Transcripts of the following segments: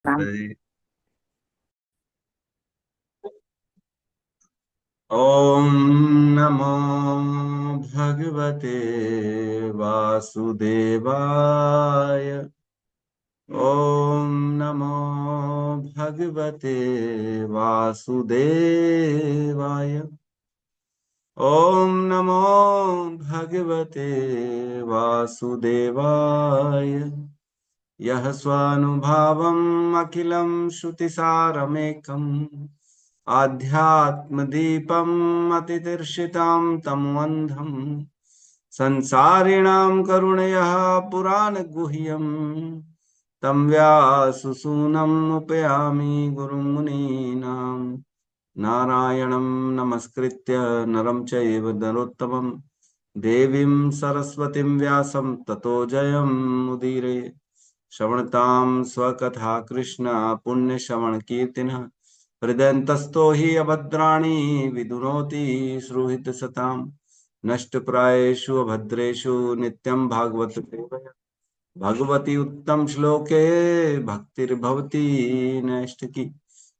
नमस्ते। ओम नमो भगवते वासुदेवाय। ओम नमो भगवते वासुदेवाय। ओम नमो भगवते वासुदेवाय। यः स्वानुभावम् अखिलं श्रुतिसारमेकम् आध्यात्मदीपम् अतितीर्षितां तमोऽन्धम् संसारिणां करुणयः पुराणगुह्यम् तं व्याससूनम् उपयामि गुरुं मुनीनां। नारायणं नमस्कृत्य नरं चैव नरोत्तमं देवीं सरस्वतीं व्यासं ततो जयमुदीरये। श्रवणतां स्वकथा कृष्ण पुण्यश्रवण कीर्तिनः हृदयन्तस्थो हि अभद्राणि विदुनोति श्रुहित सताम्। नष्टप्रायेषु अभद्रेषु नित्यं भागवत सेवया भगवती उत्तम श्लोके भक्तिर्भवती नैष्ठिकी।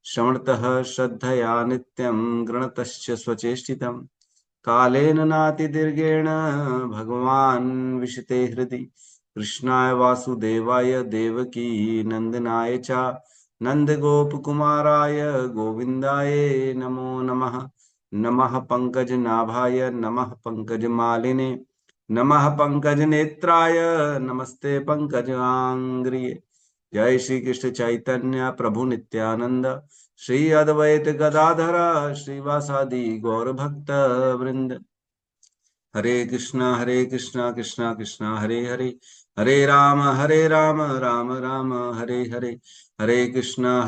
श्रवणतः श्रद्धया नित्यं गृणतश्च स्वचेष्टितम् कालेन नातिदीर्घेण भगवान् विशते हृदि कृष्णाय वासुदेवाय देवकी नंदनाय च नंदगोपकुमाराय गोविन्दाय नमो नमः। नमः पंकजनाभाय नमः पंकजमालिने नमः पंकजनेत्राय नमस्ते पंकजांग्रिये। जय श्री कृष्ण चैतन्य प्रभु नित्यानंद श्री अद्वैत गदाधर श्रीवासादि गौर भक्त वृंद। हरे कृष्णा कृष्णा कृष्णा हरे हरे हरे राम राम राम हरे हरे। हरे कृष्णा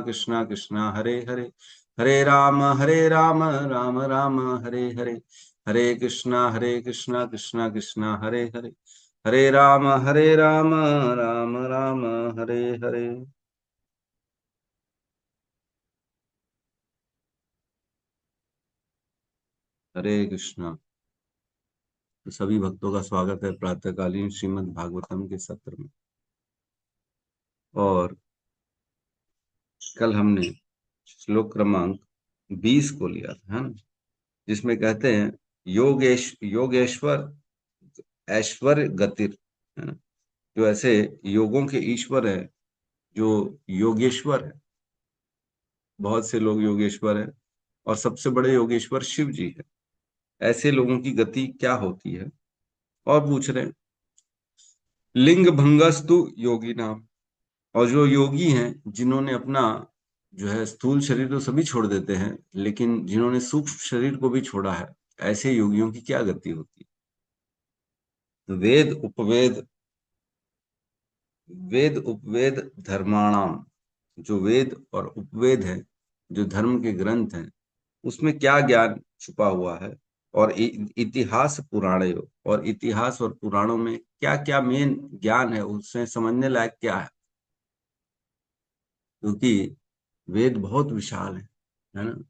कृष्णा कृष्णा हरे राम राम राम हरे हरे। हरे कृष्णा कृष्णा कृष्णा हरे राम राम राम हरे हरे। हरे कृष्णा। तो सभी भक्तों का स्वागत है प्रातःकालीन श्रीमद् भागवतम के सत्र में। और कल हमने श्लोक क्रमांक 20 को लिया था, है ना, जिसमें कहते हैं योगेश्वर ऐश्वर्य गतिर, है ना। जो ऐसे योगों के ईश्वर है, जो योगेश्वर है, बहुत से लोग योगेश्वर है और सबसे बड़े योगेश्वर शिव जी है। ऐसे लोगों की गति क्या होती है? और पूछ रहे हैं लिंग भंगस्तु योगी नाम। और जो योगी हैं, जिन्होंने अपना जो है स्थूल शरीर तो सभी छोड़ देते हैं, लेकिन जिन्होंने सूक्ष्म शरीर को भी छोड़ा है, ऐसे योगियों की क्या गति होती है? वेद उपवेद धर्माणाम। जो वेद और उपवेद है, जो धर्म के ग्रंथ हैं, उसमें क्या ज्ञान छुपा हुआ है? और इतिहास पुराणे, और इतिहास और पुराणों में क्या क्या मेन ज्ञान है, उससे समझने लायक क्या है? क्योंकि वेद बहुत विशाल है ना।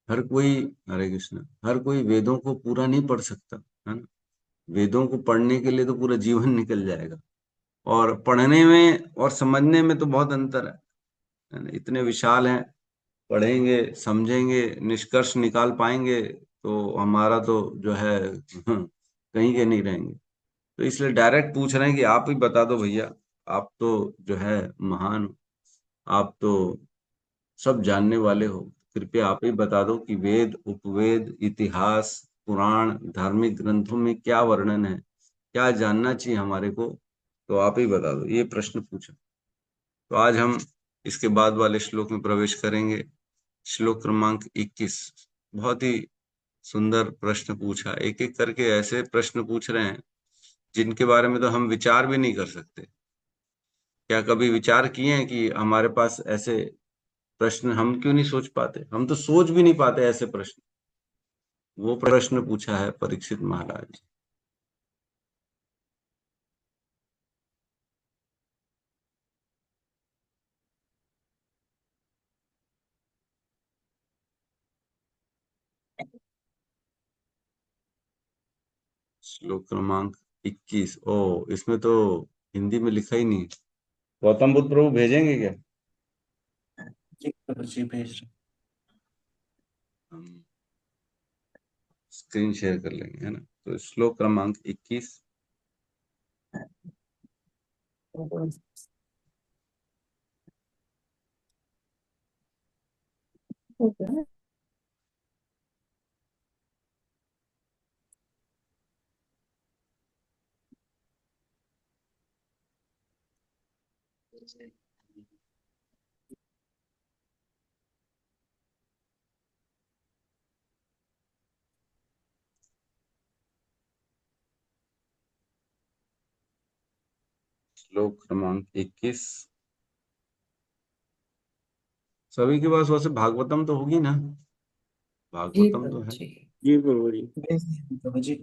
हर कोई, हरे कृष्ण, हर कोई वेदों को पूरा नहीं पढ़ सकता, है ना। वेदों को पढ़ने के लिए तो पूरा जीवन निकल जाएगा, और पढ़ने में और समझने में तो बहुत अंतर है ना। इतने विशाल हैं, पढ़ेंगे समझेंगे निष्कर्ष निकाल पाएंगे तो हमारा तो जो है कहीं के नहीं रहेंगे। तो इसलिए डायरेक्ट पूछ रहे हैं कि आप ही बता दो भैया, आप तो जो है महान हो, आप तो सब जानने वाले हो, कृपया आप ही बता दो कि वेद उपवेद इतिहास पुराण धार्मिक ग्रंथों में क्या वर्णन है, क्या जानना चाहिए हमारे को, तो आप ही बता दो। ये प्रश्न पूछा। तो आज हम इसके बाद वाले श्लोक में प्रवेश करेंगे। श्लोक क्रमांक 21। बहुत ही सुंदर प्रश्न पूछा, एक एक करके ऐसे प्रश्न पूछ रहे हैं जिनके बारे में तो हम विचार भी नहीं कर सकते। क्या कभी विचार किए हैं कि हमारे पास ऐसे प्रश्न हम क्यों नहीं सोच पाते? हम तो सोच भी नहीं पाते ऐसे प्रश्न। वो प्रश्न पूछा है परीक्षित महाराज। श्लोक क्रमांक 21। ओ, इसमें तो हिंदी में लिखा ही नहीं। गौतम बुद्ध प्रभु भेजेंगे क्या? जी प्रभु जी भेज रहे हम स्क्रीन शेयर कर लेंगे, है ना। तो श्लोक क्रमांक 21। श्लोक क्रमांक 21। सभी के पास वैसे भागवतम तो होगी ना? जी भागवतम तो प्रभु है। जी। जी प्रभु जी भेज दिए प्रभु जी।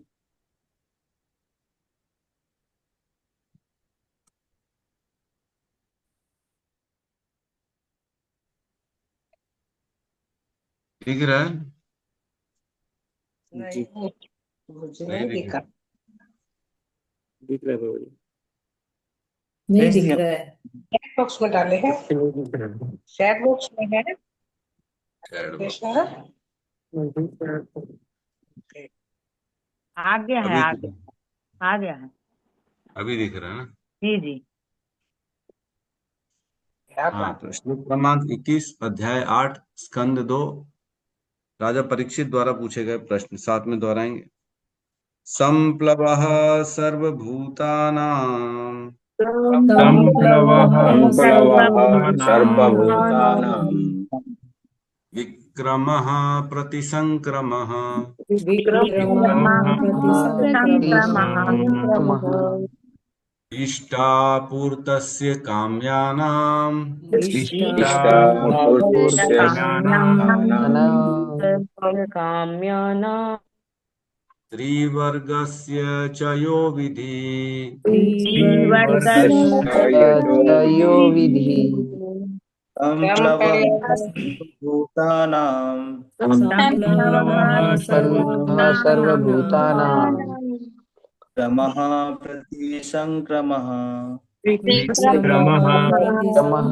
दिख रहा है? जी मुझे नहीं नहीं दिख दिखा। रहा? दिख रहा है प्रभु जी। नहीं भेज दिख दिया। रहा है। चैट बॉक्स में डाले हैं, चैट बॉक्स में है, Chat box। कृष्णा है। आ गया है, अभी आ गया, आ गया है। अभी दिख रहा है ना? जी जी। क्या हाँ, बात तो है। श्लोक क्रमांक 21 अध्याय 8 स्कंद 2 राजा परीक्षित द्वारा पूछे गए प्रश्न साथ में दोहराएंगे। संप्लवः सर्वभूतानां संप्लवः सर्वभूतानां विक्रमः प्रतिसंक्रमः विक्रमः प्रतिसंक्रमः इष्टापूर्तस्य काम्यानां इष्टापूर्तस्य काम्यानां त्रिवर्गस्य च यो विधि त्रिवर्गस्य यो विधि संप्लवः सर्वभूतानां संप्लवः सर्वभूतानां क्रमः प्रतिसंक्रमः विक्रमः क्रमः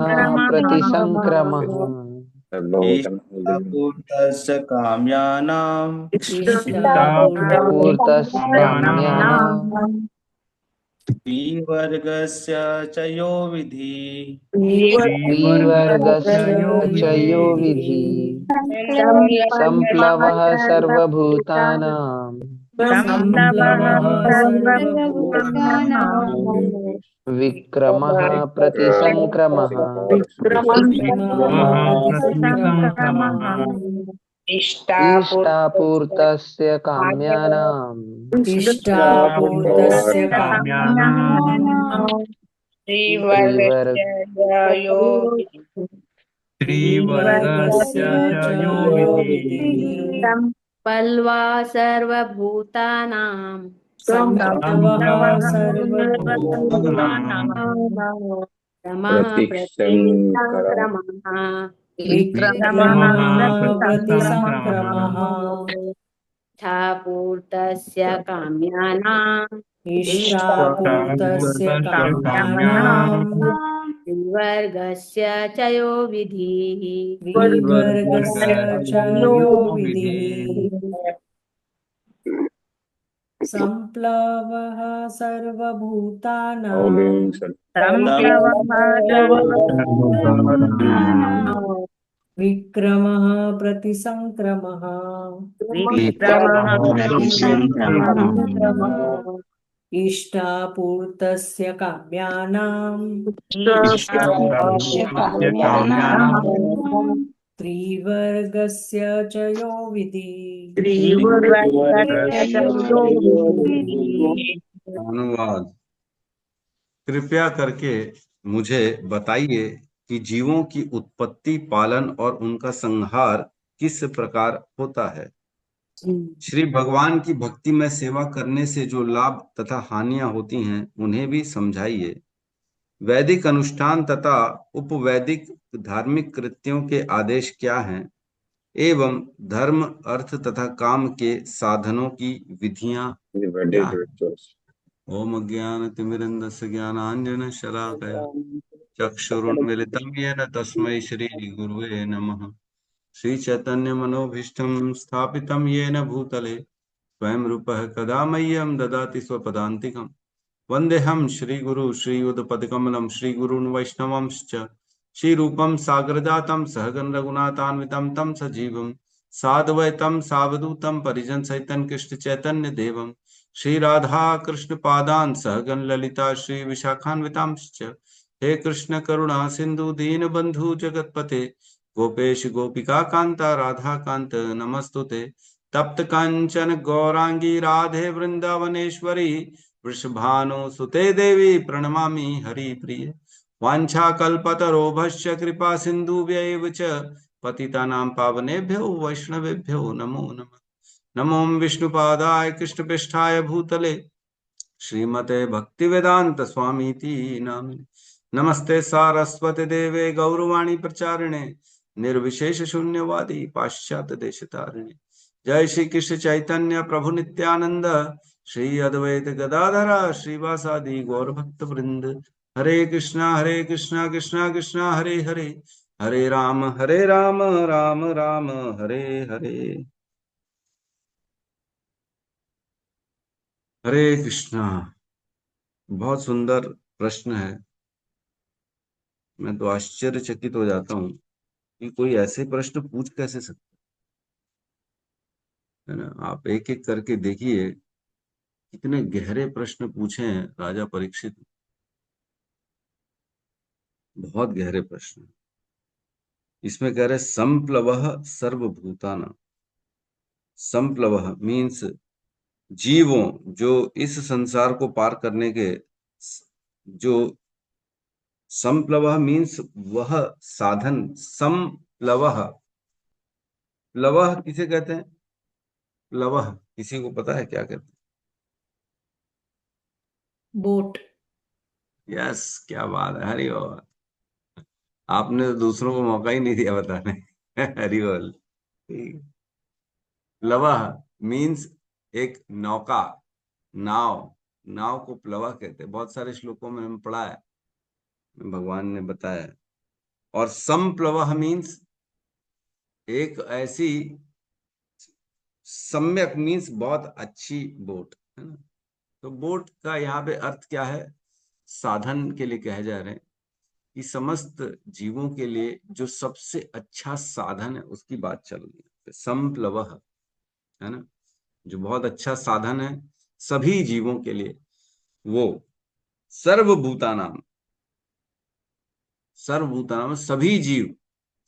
प्रतिसंक्रमः इष्टापूर्तस्य काम्यानां पूर्तस्य काम्यानां त्रिवर्गस्य च यो विधि त्रिवर्गस्य च यो विधि संप्लवः सर्वभूतानां संप्लवः सर्वभूतानां विक्रमः प्रतिसंक्रमः विक्रमः प्रतिसंक्रमः इष्टापूर्तस्य काम्यानां इष्टापूर्तस्य काम्यानां त्रिवर्ग त्रिवर्गस्य च यो विधिः पल्वा सर्वभूतानां संप्लवः सर्वभूतानां क्रमः प्रतिसंक्रमः विक्रमः प्रतिसंक्रमः इच्छापूर्तस्य काम्यानां इष्टापूर्तस्य काम्यानां त्रिवर्गस्य च यो विधिः त्रिवर्गस्य च यो विधिः संप्लवः सर्वभूतानां विक्रमः प्रतिसंक्रमः इष्टापूर्तस्य काम्यानां त्रिवर्गस्य च यो विधिः अनुवाद। कृपया करके मुझे बताइए कि जीवों की उत्पत्ति, पालन और उनका संहार किस प्रकार होता है। श्री भगवान की भक्ति में सेवा करने से जो लाभ तथा हानियां होती हैं उन्हें भी समझाइए। वैदिक अनुष्ठान तथा उपवैदिक धार्मिक कृत्यों के आदेश क्या हैं एवं धर्म, अर्थ तथा काम के साधनों की विधियां क्या हैं। ओम अज्ञानतिमिरन्धस्य ज्ञानाञ्जनशलाकया चक्षुरुन्मिलितं येन तस्मै श्रीगुरुवे नमः। श्रीचैतन्यमनोभीष्टं स्थापितं येन भूतले स्वयं रूपः कदा मह्यं ददाति स्वपदान्तिकम्। वन्देऽहं श्रीगुरु श्रीयुतपदकमलं श्रीगुरून् वैष्णवंश्च श्रीरूपं सागरजातं सहगण रघुनाथान्वितं तं सजीवं साद्वैतं सावधूतं परिजनसहितं कृष्ण चैतन्य देवं श्री राधा कृष्ण पादान् सहगण ललिता श्री विशाखान्वितांश्च। हे कृष्ण करुणा सिंधु दीन बंधु जगतपते गोपेश गोपिका कांता राधा कांत नमस्तुते। तप्त कांचन गौरांगी राधे वृंदावनेश्वरी वृषभानु सुते देवी प्रणमामि हरिप्रिये। वाञ्छाकल्पतरोभश्च कृपा सिन्धुभ्यैव च पतितानां पावनेभ्यो वैष्णवेभ्यो नमो नमः। नमो विष्णुपादाय कृष्णपृष्ठाय भूतले श्रीमते भक्तिवेदांत स्वामीति नामिने। नमस्ते सारस्वती देवे गौरवाणी प्रचारिणे निर्विशेष शून्यवादी पाश्चात्य देशतारिणे। जय श्री कृष्ण चैतन्य प्रभु नित्यानंद श्री अद्वैत गदाधर श्रीवासादि गौर भक्त वृंद। हरे कृष्णा कृष्णा कृष्णा हरे हरे हरे राम राम राम हरे हरे। हरे कृष्णा। बहुत सुंदर प्रश्न है। मैं तो आश्चर्यचकित हो जाता हूँ कि कोई ऐसे प्रश्न पूछ कैसे सकता है ना। आप एक एक करके देखिए कितने गहरे प्रश्न पूछे हैं राजा परीक्षित। बहुत गहरे प्रश्न। इसमें कह रहे संप्लवः सर्वभूतानां। संप्लवः मीन्स जीवों जो इस संसार को पार करने के जो संप्लवः मीन्स वह साधन। संप्लवः प्लवः किसे कहते हैं? प्लवः किसी को पता है क्या कहते हैं? बोट। यस, क्या बात है। हरि बोल। आपने तो दूसरों को मौका ही नहीं दिया बताने। हरि बोल। प्लवः मीन्स एक नौका, नाव। नाव को प्लवः कहते हैं। बहुत सारे श्लोकों में हमने पढ़ा है, भगवान ने बताया। और संप्लवः मीन्स एक ऐसी, सम्यक मीन्स बहुत अच्छी बोट, है ना। तो बोट का यहाँ पे अर्थ क्या है? साधन के लिए कहे जा रहे हैं कि समस्त जीवों के लिए जो सबसे अच्छा साधन है उसकी बात चल रही है। संप्लवः, है ना, जो बहुत अच्छा साधन है सभी जीवों के लिए, वो सर्वभूतानाम। सर्वभूतानाम सभी जीव,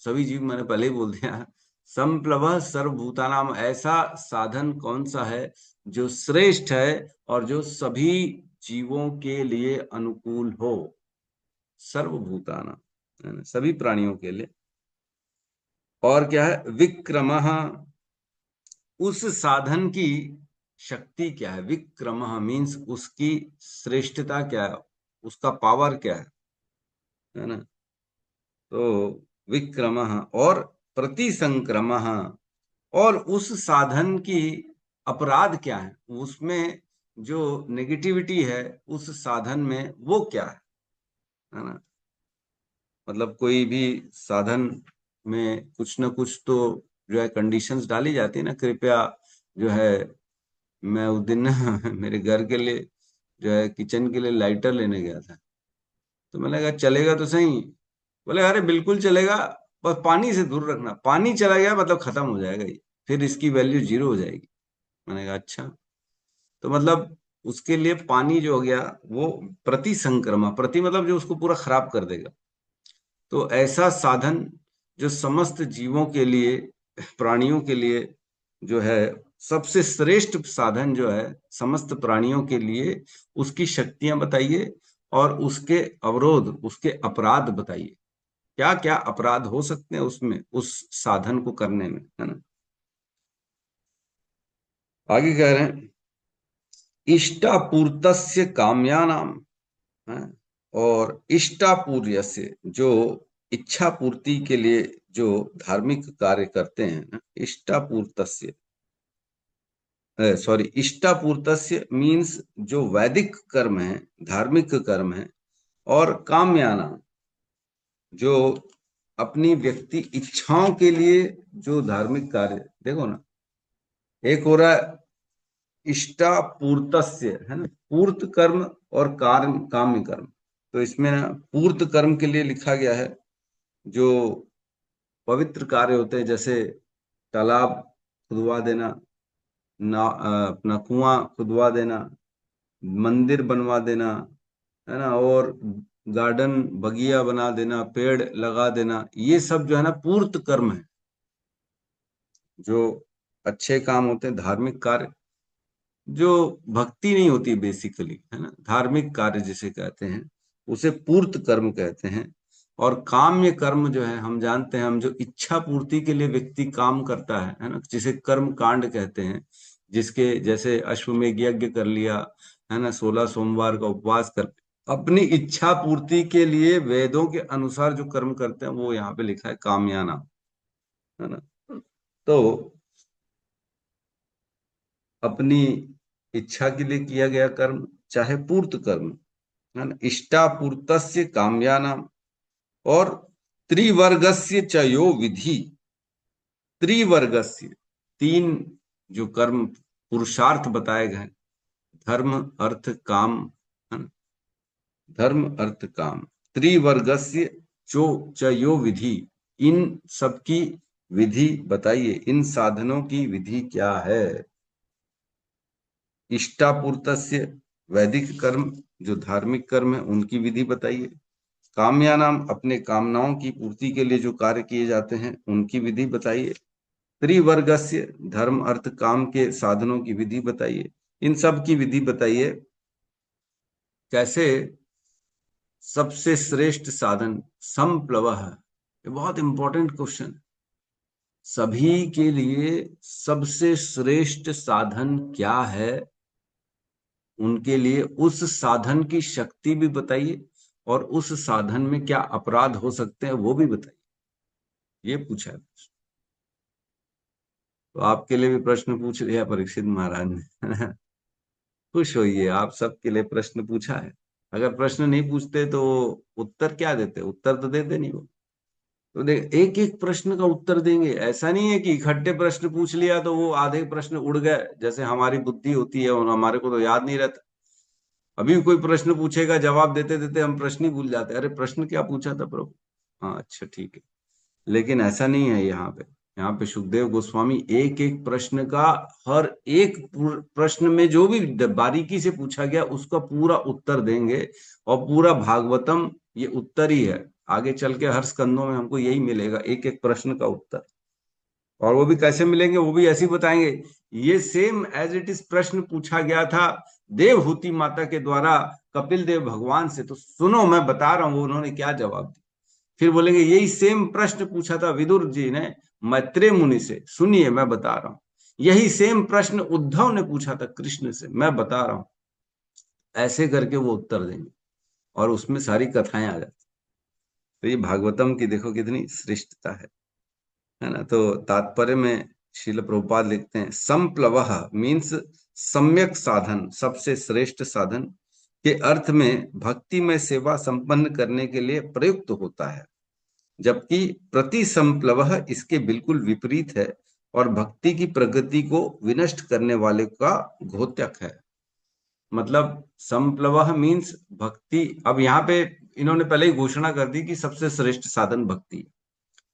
सभी जीव मैंने पहले ही बोल दिया। संप्लवः सर्वभूतानाम, ऐसा साधन कौन सा है जो श्रेष्ठ है और जो सभी जीवों के लिए अनुकूल हो। सर्वभूतानाम, है ना, सभी प्राणियों के लिए। और क्या है? विक्रमः, उस साधन की शक्ति क्या है? विक्रमः मीन्स उसकी श्रेष्ठता क्या है, उसका पावर क्या है ना। तो विक्रमः और प्रतिसंक्रमः, और उस साधन की अपराध क्या है, उसमें जो नेगेटिविटी है उस साधन में वो क्या है ना। मतलब कोई भी साधन में कुछ ना कुछ तो जो है कंडीशंस डाली जाती है ना। कृपया जो है, मैं उस दिन ना मेरे घर के लिए जो है किचन के लिए लाइटर लेने गया था। तो मैंने कहा चलेगा तो सही। बोले अरे बिल्कुल चलेगा, बस पानी से दूर रखना। पानी चला गया मतलब खत्म हो जाएगा ये, फिर इसकी वैल्यू 0 हो जाएगी। मैंने कहा अच्छा। तो मतलब उसके लिए पानी जो हो गया वो प्रति संक्रमण, प्रति मतलब जो उसको पूरा खराब कर देगा। तो ऐसा साधन जो समस्त जीवों के लिए, प्राणियों के लिए जो है सबसे श्रेष्ठ साधन जो है समस्त प्राणियों के लिए, उसकी शक्तियां बताइए और उसके अवरोध, उसके अपराध बताइए। क्या क्या अपराध हो सकते हैं उसमें, उस साधन को करने में, है ना। आगे कह रहे हैं इष्टापूर्तस्य काम्यानाम, है, और इष्टापूर्य से, जो इच्छा पूर्ति के लिए जो धार्मिक कार्य करते हैं ना। इष्टापूर्तस्य, सॉरी, इष्टापूर्तस्य मीन्स जो वैदिक कर्म है, धार्मिक कर्म है। और काम्यानाम, जो अपनी व्यक्ति इच्छाओं के लिए जो धार्मिक कार्य, देखो ना, एक हो रहा है इष्टापूर्तस्य, है ना, पूर्त कर्म और कार्य काम्य कर्म। तो इसमें ना पूर्त कर्म के लिए लिखा गया है जो पवित्र कार्य होते हैं, जैसे तालाब खुदवा देना, ना अपना कुआं खुदवा देना, मंदिर बनवा देना, है ना, और गार्डन बगिया बना देना, पेड़ लगा देना, ये सब जो है ना पूर्त कर्म है, जो अच्छे काम होते हैं, धार्मिक कार्य, जो भक्ति नहीं होती बेसिकली, है ना, धार्मिक कार्य जिसे कहते हैं उसे पूर्त कर्म कहते हैं। और काम्य कर्म जो है, हम जानते हैं, हम जो इच्छा पूर्ति के लिए व्यक्ति काम करता है ना, जिसे कर्म कांड कहते हैं, जिसके जैसे अश्वमेध यज्ञ कर लिया, है ना, 16 सोमवार का उपवास कर, अपनी इच्छा पूर्ति के लिए वेदों के अनुसार जो कर्म करते हैं वो यहाँ पे लिखा है कामयाना, है ना। तो अपनी इच्छा के लिए किया गया कर्म, चाहे पूर्त कर्म, है ना, इष्टापूर्तस्य काम्यानाम, और त्रिवर्गस्य च यो विधि, त्रिवर्गस्य, तीन जो कर्म पुरुषार्थ बताए गए, धर्म अर्थ काम, है ना, धर्म अर्थ काम, त्रिवर्गस्य चो च यो विधि, इन सबकी विधि बताइए, इन साधनों की विधि क्या है। इष्टापूर्तस्य, वैदिक कर्म जो धार्मिक कर्म है उनकी विधि बताइए। काम्यानाम, अपने कामनाओं की पूर्ति के लिए जो कार्य किए जाते हैं उनकी विधि बताइए। त्रिवर्गस्य, धर्म अर्थ काम के साधनों की विधि बताइए। इन सब की विधि बताइए। कैसे सबसे श्रेष्ठ साधन संप्लवः, ये बहुत इंपॉर्टेंट क्वेश्चन। सभी के लिए सबसे श्रेष्ठ साधन क्या है, उनके लिए उस साधन की शक्ति भी बताइए, और उस साधन में क्या अपराध हो सकते हैं वो भी बताइए, ये पूछा है। तो आपके लिए भी प्रश्न पूछ लिया परीक्षित महाराज ने। खुश होइए, आप सबके लिए प्रश्न पूछा है। अगर प्रश्न नहीं पूछते तो उत्तर क्या देते, उत्तर तो देते नहीं वो। तो देख, एक एक प्रश्न का उत्तर देंगे, ऐसा नहीं है कि इकट्ठे प्रश्न पूछ लिया तो वो आधे प्रश्न उड़ गए, जैसे हमारी बुद्धि होती है और हमारे को तो याद नहीं रहता। अभी कोई प्रश्न पूछेगा, जवाब देते देते हम प्रश्न ही भूल जाते हैं, अरे प्रश्न क्या पूछा था प्रभु, हाँ अच्छा ठीक है। लेकिन ऐसा नहीं है यहाँ पे। यहाँ पे सुखदेव गोस्वामी एक एक प्रश्न का, हर एक प्रश्न में जो भी बारीकी से पूछा गया उसका पूरा उत्तर देंगे, और पूरा भागवतम ये उत्तर ही है। आगे चल के हर स्कंदों में हमको यही मिलेगा, एक एक प्रश्न का उत्तर। और वो भी कैसे मिलेंगे, वो भी ऐसे ही बताएंगे, ये सेम एज इट इज प्रश्न पूछा गया था देवहूति माता के द्वारा कपिल देव भगवान से, तो सुनो मैं बता रहा हूं उन्होंने क्या जवाब दिया। फिर बोलेंगे यही सेम प्रश्न पूछा था विदुर जी ने मैत्रेय मुनि से, सुनिए मैं बता रहा हूं। यही सेम प्रश्न उद्धव ने पूछा था कृष्ण से, मैं बता रहा हूं। ऐसे करके वो उत्तर देंगे, और उसमें सारी कथाएं आ जाती। तो ये भागवतम की देखो कितनी श्रेष्ठता है ना। तो तात्पर्य में श्रील प्रभुपाद लिखते हैं, संप्लवः मीन्स सम्यक साधन, सबसे श्रेष्ठ साधन के अर्थ में भक्ति में सेवा संपन्न करने के लिए प्रयुक्त होता है, जबकि प्रतिसंप्लवः इसके बिल्कुल विपरीत है और भक्ति की प्रगति को विनष्ट करने वाले का घोतक है। मतलब संप्लवः मीन्स भक्ति, अब यहाँ पे इन्होंने पहले ही घोषणा कर दी कि सबसे श्रेष्ठ साधन भक्ति है।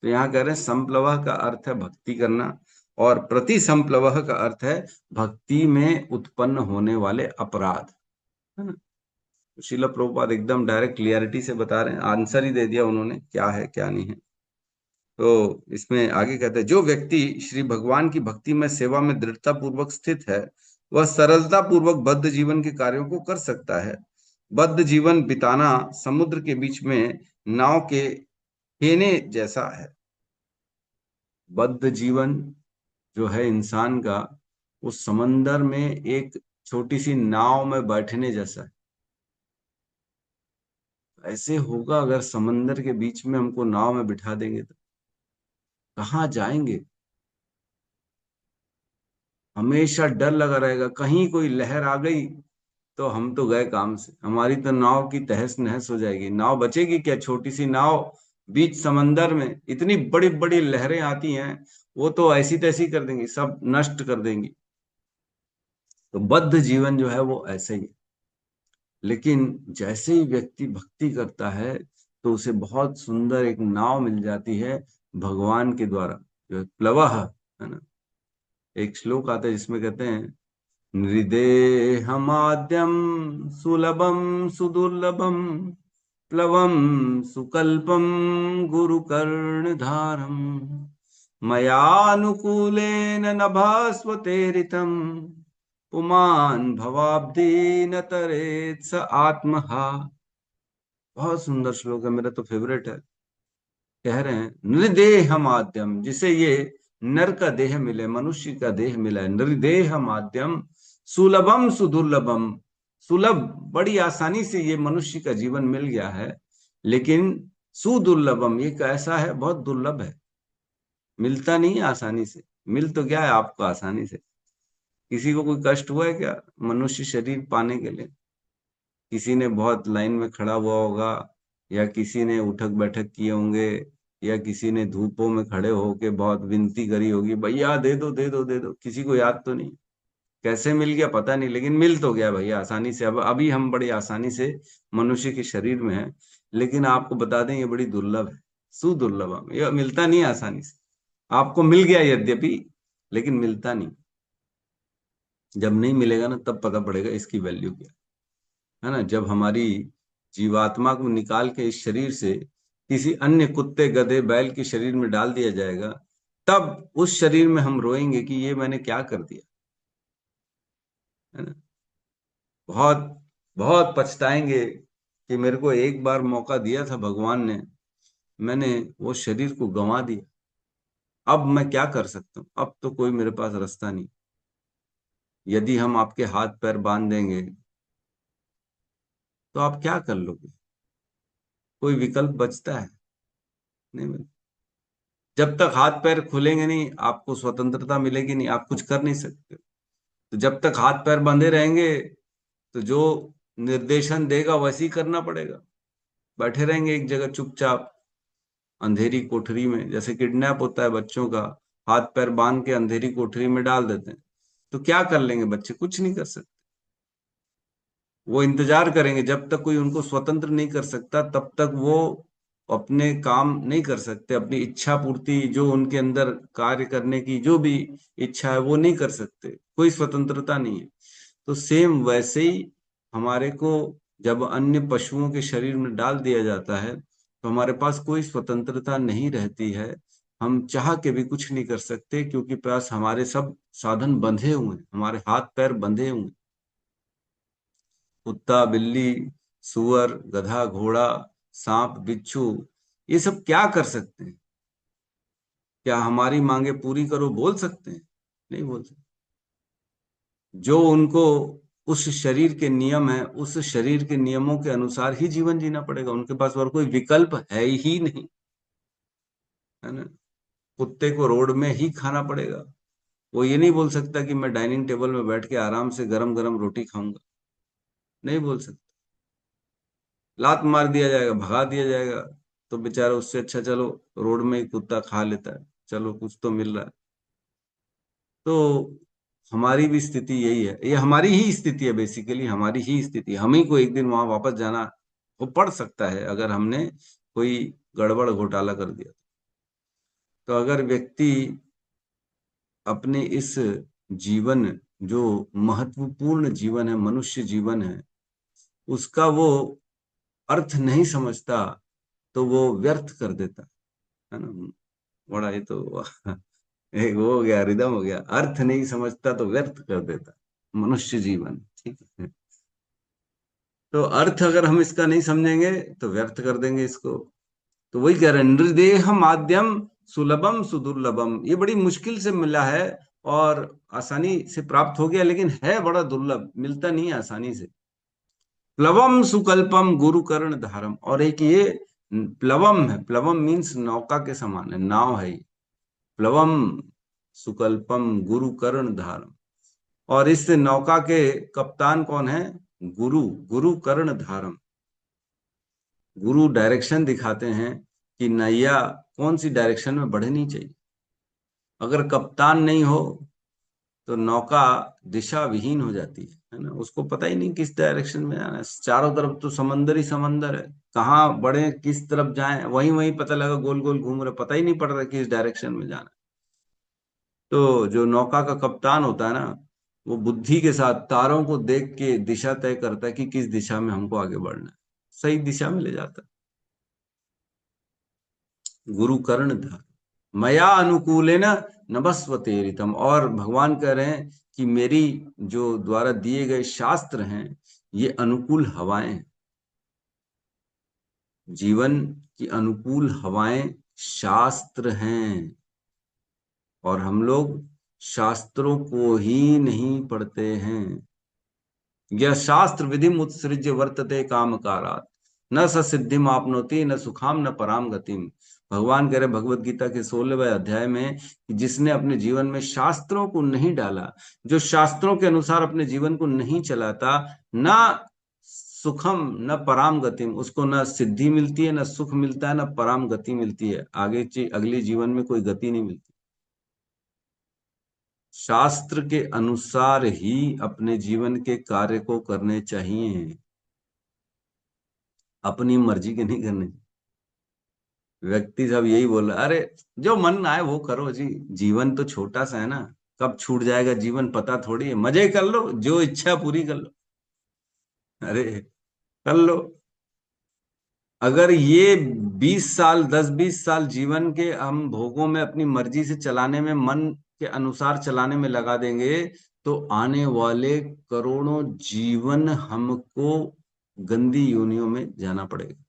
तो यहाँ कह रहे हैं संप्लवः का अर्थ है भक्ति करना, और प्रतिसंप्लवः का अर्थ है भक्ति में उत्पन्न होने वाले अपराध, है ना। श्रील प्रभुपाद एकदम डायरेक्ट क्लियरिटी से बता रहे हैं, आंसर ही दे दिया उन्होंने क्या है क्या नहीं है। तो इसमें आगे कहते हैं, जो व्यक्ति श्री भगवान की भक्ति में सेवा में दृढ़ता पूर्वक स्थित है वह सरलता पूर्वक बद्ध जीवन के कार्यों को कर सकता है। बद्ध जीवन बिताना समुद्र के बीच में नाव के फेने जैसा है। बद्ध जीवन जो है इंसान का, उस समंदर में एक छोटी सी नाव में बैठने जैसा है। ऐसे होगा अगर समंदर के बीच में हमको नाव में बिठा देंगे तो कहाँ जाएंगे। हमेशा डर लगा रहेगा, कहीं कोई लहर आ गई तो हम तो गए काम से, हमारी तो नाव की तहस नहस हो जाएगी। नाव बचेगी क्या, छोटी सी नाव बीच समंदर में इतनी बड़ी बड़ी लहरें आती हैं, वो तो ऐसी तैसी कर देंगी, सब नष्ट कर देंगी। तो बद्ध जीवन जो है वो ऐसे ही है। लेकिन जैसे ही व्यक्ति भक्ति करता है तो उसे बहुत सुंदर एक नाव मिल जाती है भगवान के द्वारा, जो प्लवः है ना। एक श्लोक आता है जिसमें कहते हैं, नृदेहमाद्यम सुलभम सुदुर्लभम प्लवम सुकल्पम गुरुकर्णधारम मयानुकूलेन नभस्वतेरितम पुमान भवाब्धि न तरेत स आत्महा। बहुत सुंदर श्लोक है, मेरा तो फेवरेट है। कह रहे हैं नृदेह माध्यम, जिसे ये नर का देह मिले, मनुष्य का देह मिला है, नृदेह माध्यम सुलभम सुदुर्लभम। सुलभ, बड़ी आसानी से ये मनुष्य का जीवन मिल गया है, लेकिन सुदुर्लभम, ये कैसा है, बहुत दुर्लभ है, मिलता नहीं है आसानी से। मिल तो क्या है आपको आसानी से, किसी को कोई कष्ट हुआ है क्या मनुष्य शरीर पाने के लिए? किसी ने बहुत लाइन में खड़ा हुआ होगा, या किसी ने उठक बैठक किए होंगे, या किसी ने धूपों में खड़े होके बहुत विनती करी होगी, भैया दे दो दे दो दे दो। किसी को याद तो नहीं, कैसे मिल गया पता नहीं, लेकिन मिल तो गया भैया आसानी से। अब अभी हम बड़ी आसानी से मनुष्य के शरीर में हैं, लेकिन आपको बता दें ये बड़ी दुर्लभ है, सुदुर्लभ, ये मिलता नहीं आसानी से। आपको मिल गया यद्यपि, लेकिन मिलता नहीं। जब नहीं मिलेगा ना तब पता पड़ेगा इसकी वैल्यू क्या है ना। जब हमारी जीवात्मा को निकाल के इस शरीर से किसी अन्य कुत्ते गधे बैल के शरीर में डाल दिया जाएगा, तब उस शरीर में हम रोएंगे कि ये मैंने क्या कर दिया, है ना। बहुत बहुत पछताएंगे कि मेरे को एक बार मौका दिया था भगवान ने, मैंने वो शरीर को गंवा दिया, अब मैं क्या कर सकता हूं, अब तो कोई मेरे पास रास्ता नहीं। यदि हम आपके हाथ पैर बांध देंगे तो आप क्या कर लोगे? कोई विकल्प बचता है? नहीं बचता। जब तक हाथ पैर खुलेंगे नहीं, आपको स्वतंत्रता मिलेगी नहीं, आप कुछ कर नहीं सकते। तो जब तक हाथ पैर बंधे रहेंगे तो जो निर्देशन देगा वैसे ही करना पड़ेगा। बैठे रहेंगे एक जगह चुपचाप अंधेरी कोठरी में, जैसे किडनैप होता है बच्चों का, हाथ पैर बांध के अंधेरी कोठरी में डाल देते हैं, तो क्या कर लेंगे बच्चे? कुछ नहीं कर सकते। वो इंतजार करेंगे जब तक कोई उनको स्वतंत्र नहीं कर सकता, तब तक वो अपने काम नहीं कर सकते, अपनी इच्छा पूर्ति, जो उनके अंदर कार्य करने की जो भी इच्छा है वो नहीं कर सकते, कोई स्वतंत्रता नहीं है। तो सेम वैसे ही हमारे को जब अन्य पशुओं के शरीर में डाल दिया जाता है तो हमारे पास कोई स्वतंत्रता नहीं रहती है। हम चाह के भी कुछ नहीं कर सकते, क्योंकि पास हमारे सब साधन बंधे हुए हैं, हमारे हाथ पैर बंधे हुए हैं। कुत्ता बिल्ली सुअर गधा घोड़ा सांप बिच्छू, ये सब क्या कर सकते हैं? क्या हमारी मांगे पूरी करो बोल सकते हैं? नहीं बोल सकते। जो उनको उस शरीर के नियम है, उस शरीर के नियमों के अनुसार ही जीवन जीना पड़ेगा, उनके पास और कोई विकल्प है ही नहीं, है ना। कुत्ते को रोड में ही खाना पड़ेगा, वो ये नहीं बोल सकता कि मैं डाइनिंग टेबल में बैठ के आराम से गरम गरम रोटी खाऊंगा, नहीं बोल सकता। लात मार दिया जाएगा, भगा दिया जाएगा, तो बेचारा उससे अच्छा चलो रोड में ही कुत्ता खा लेता है, चलो कुछ तो मिल रहा है। तो हमारी भी स्थिति यही है, ये हमारी ही स्थिति है, बेसिकली हमारी ही स्थिति। हम ही को एक दिन वहां वापस जाना वो पड़ सकता है अगर हमने कोई गड़बड़ घोटाला कर दिया। तो अगर व्यक्ति अपने इस जीवन, जो महत्वपूर्ण जीवन है, मनुष्य जीवन है, उसका वो अर्थ नहीं समझता तो वो व्यर्थ कर देता है ना। बड़ा ये तो एक वो हो गया, रिदम हो गया, अर्थ नहीं समझता तो व्यर्थ कर देता मनुष्य जीवन, ठीक है। तो अर्थ अगर हम इसका नहीं समझेंगे तो व्यर्थ कर देंगे इसको। तो वही कह रहे हैं, नृदेह माध्यम सुलभम सुदुर्लभम, ये बड़ी मुश्किल से मिला है और आसानी से प्राप्त हो गया, लेकिन है बड़ा दुर्लभ, मिलता नहीं है आसानी से। प्लवम सुकल्पम गुरु कर्ण धारम, और एक ये प्लवम है, प्लवम मीन्स नौका के समान है, नाव है ये। प्लवम सुकल्पम गुरु कर्ण धारम, और इस नौका के कप्तान कौन है? गुरु, गुरु कर्ण धारम। गुरु डायरेक्शन दिखाते हैं कि नैया कौन सी डायरेक्शन में बढ़नी चाहिए। अगर कप्तान नहीं हो तो नौका दिशा विहीन हो जाती है ना, उसको पता ही नहीं किस डायरेक्शन में जाना है। चारों तरफ तो समंदर ही समंदर है, कहाँ बढ़े किस तरफ जाएं, वहीं वहीं पता लगा गोल गोल घूम रहे, पता ही नहीं पड़ रहा किस डायरेक्शन में जाना है। तो जो नौका का कप्तान होता है ना, वो बुद्धि के साथ तारों को देख के दिशा तय करता है कि किस दिशा में हमको आगे बढ़ना है, सही दिशा में ले जाता है। गुरु कर्णधार मया अनुकूलेन नभस्वतेरितम। और भगवान कह रहे हैं कि मेरी जो द्वारा दिए गए शास्त्र हैं ये अनुकूल हवाएं हैं। जीवन की अनुकूल हवाएं शास्त्र हैं, और हम लोग शास्त्रों को ही नहीं पढ़ते हैं। यह शास्त्र विधि उत्सृज्य वर्तते कामकारात् न स सिद्धिम आपनोति न सुखाम न पराम गतिम। भगवान कह रहे भगवत गीता के 16वें अध्याय में कि जिसने अपने जीवन में शास्त्रों को नहीं डाला, जो शास्त्रों के अनुसार अपने जीवन को नहीं चलाता, न सुखम न पराम गतिम, उसको न सिद्धि मिलती है, न सुख मिलता है, न पराम गति मिलती है, आगे अगले जीवन में कोई गति नहीं मिलती। शास्त्र के अनुसार ही अपने जीवन के कार्य को करने चाहिए, अपनी मर्जी के नहीं करने। व्यक्ति सब यही बोल रहा, अरे जो मन आए वो करो जी, जीवन तो छोटा सा है ना, कब छूट जाएगा जीवन पता थोड़ी है, मजे कर लो, जो इच्छा पूरी कर लो। अरे कर लो। अगर ये 20 साल 10-20 साल जीवन के हम भोगों में अपनी मर्जी से चलाने में, मन के अनुसार चलाने में लगा देंगे, तो आने वाले करोड़ों जीवन हमको गंदी योनियों में जाना पड़ेगा।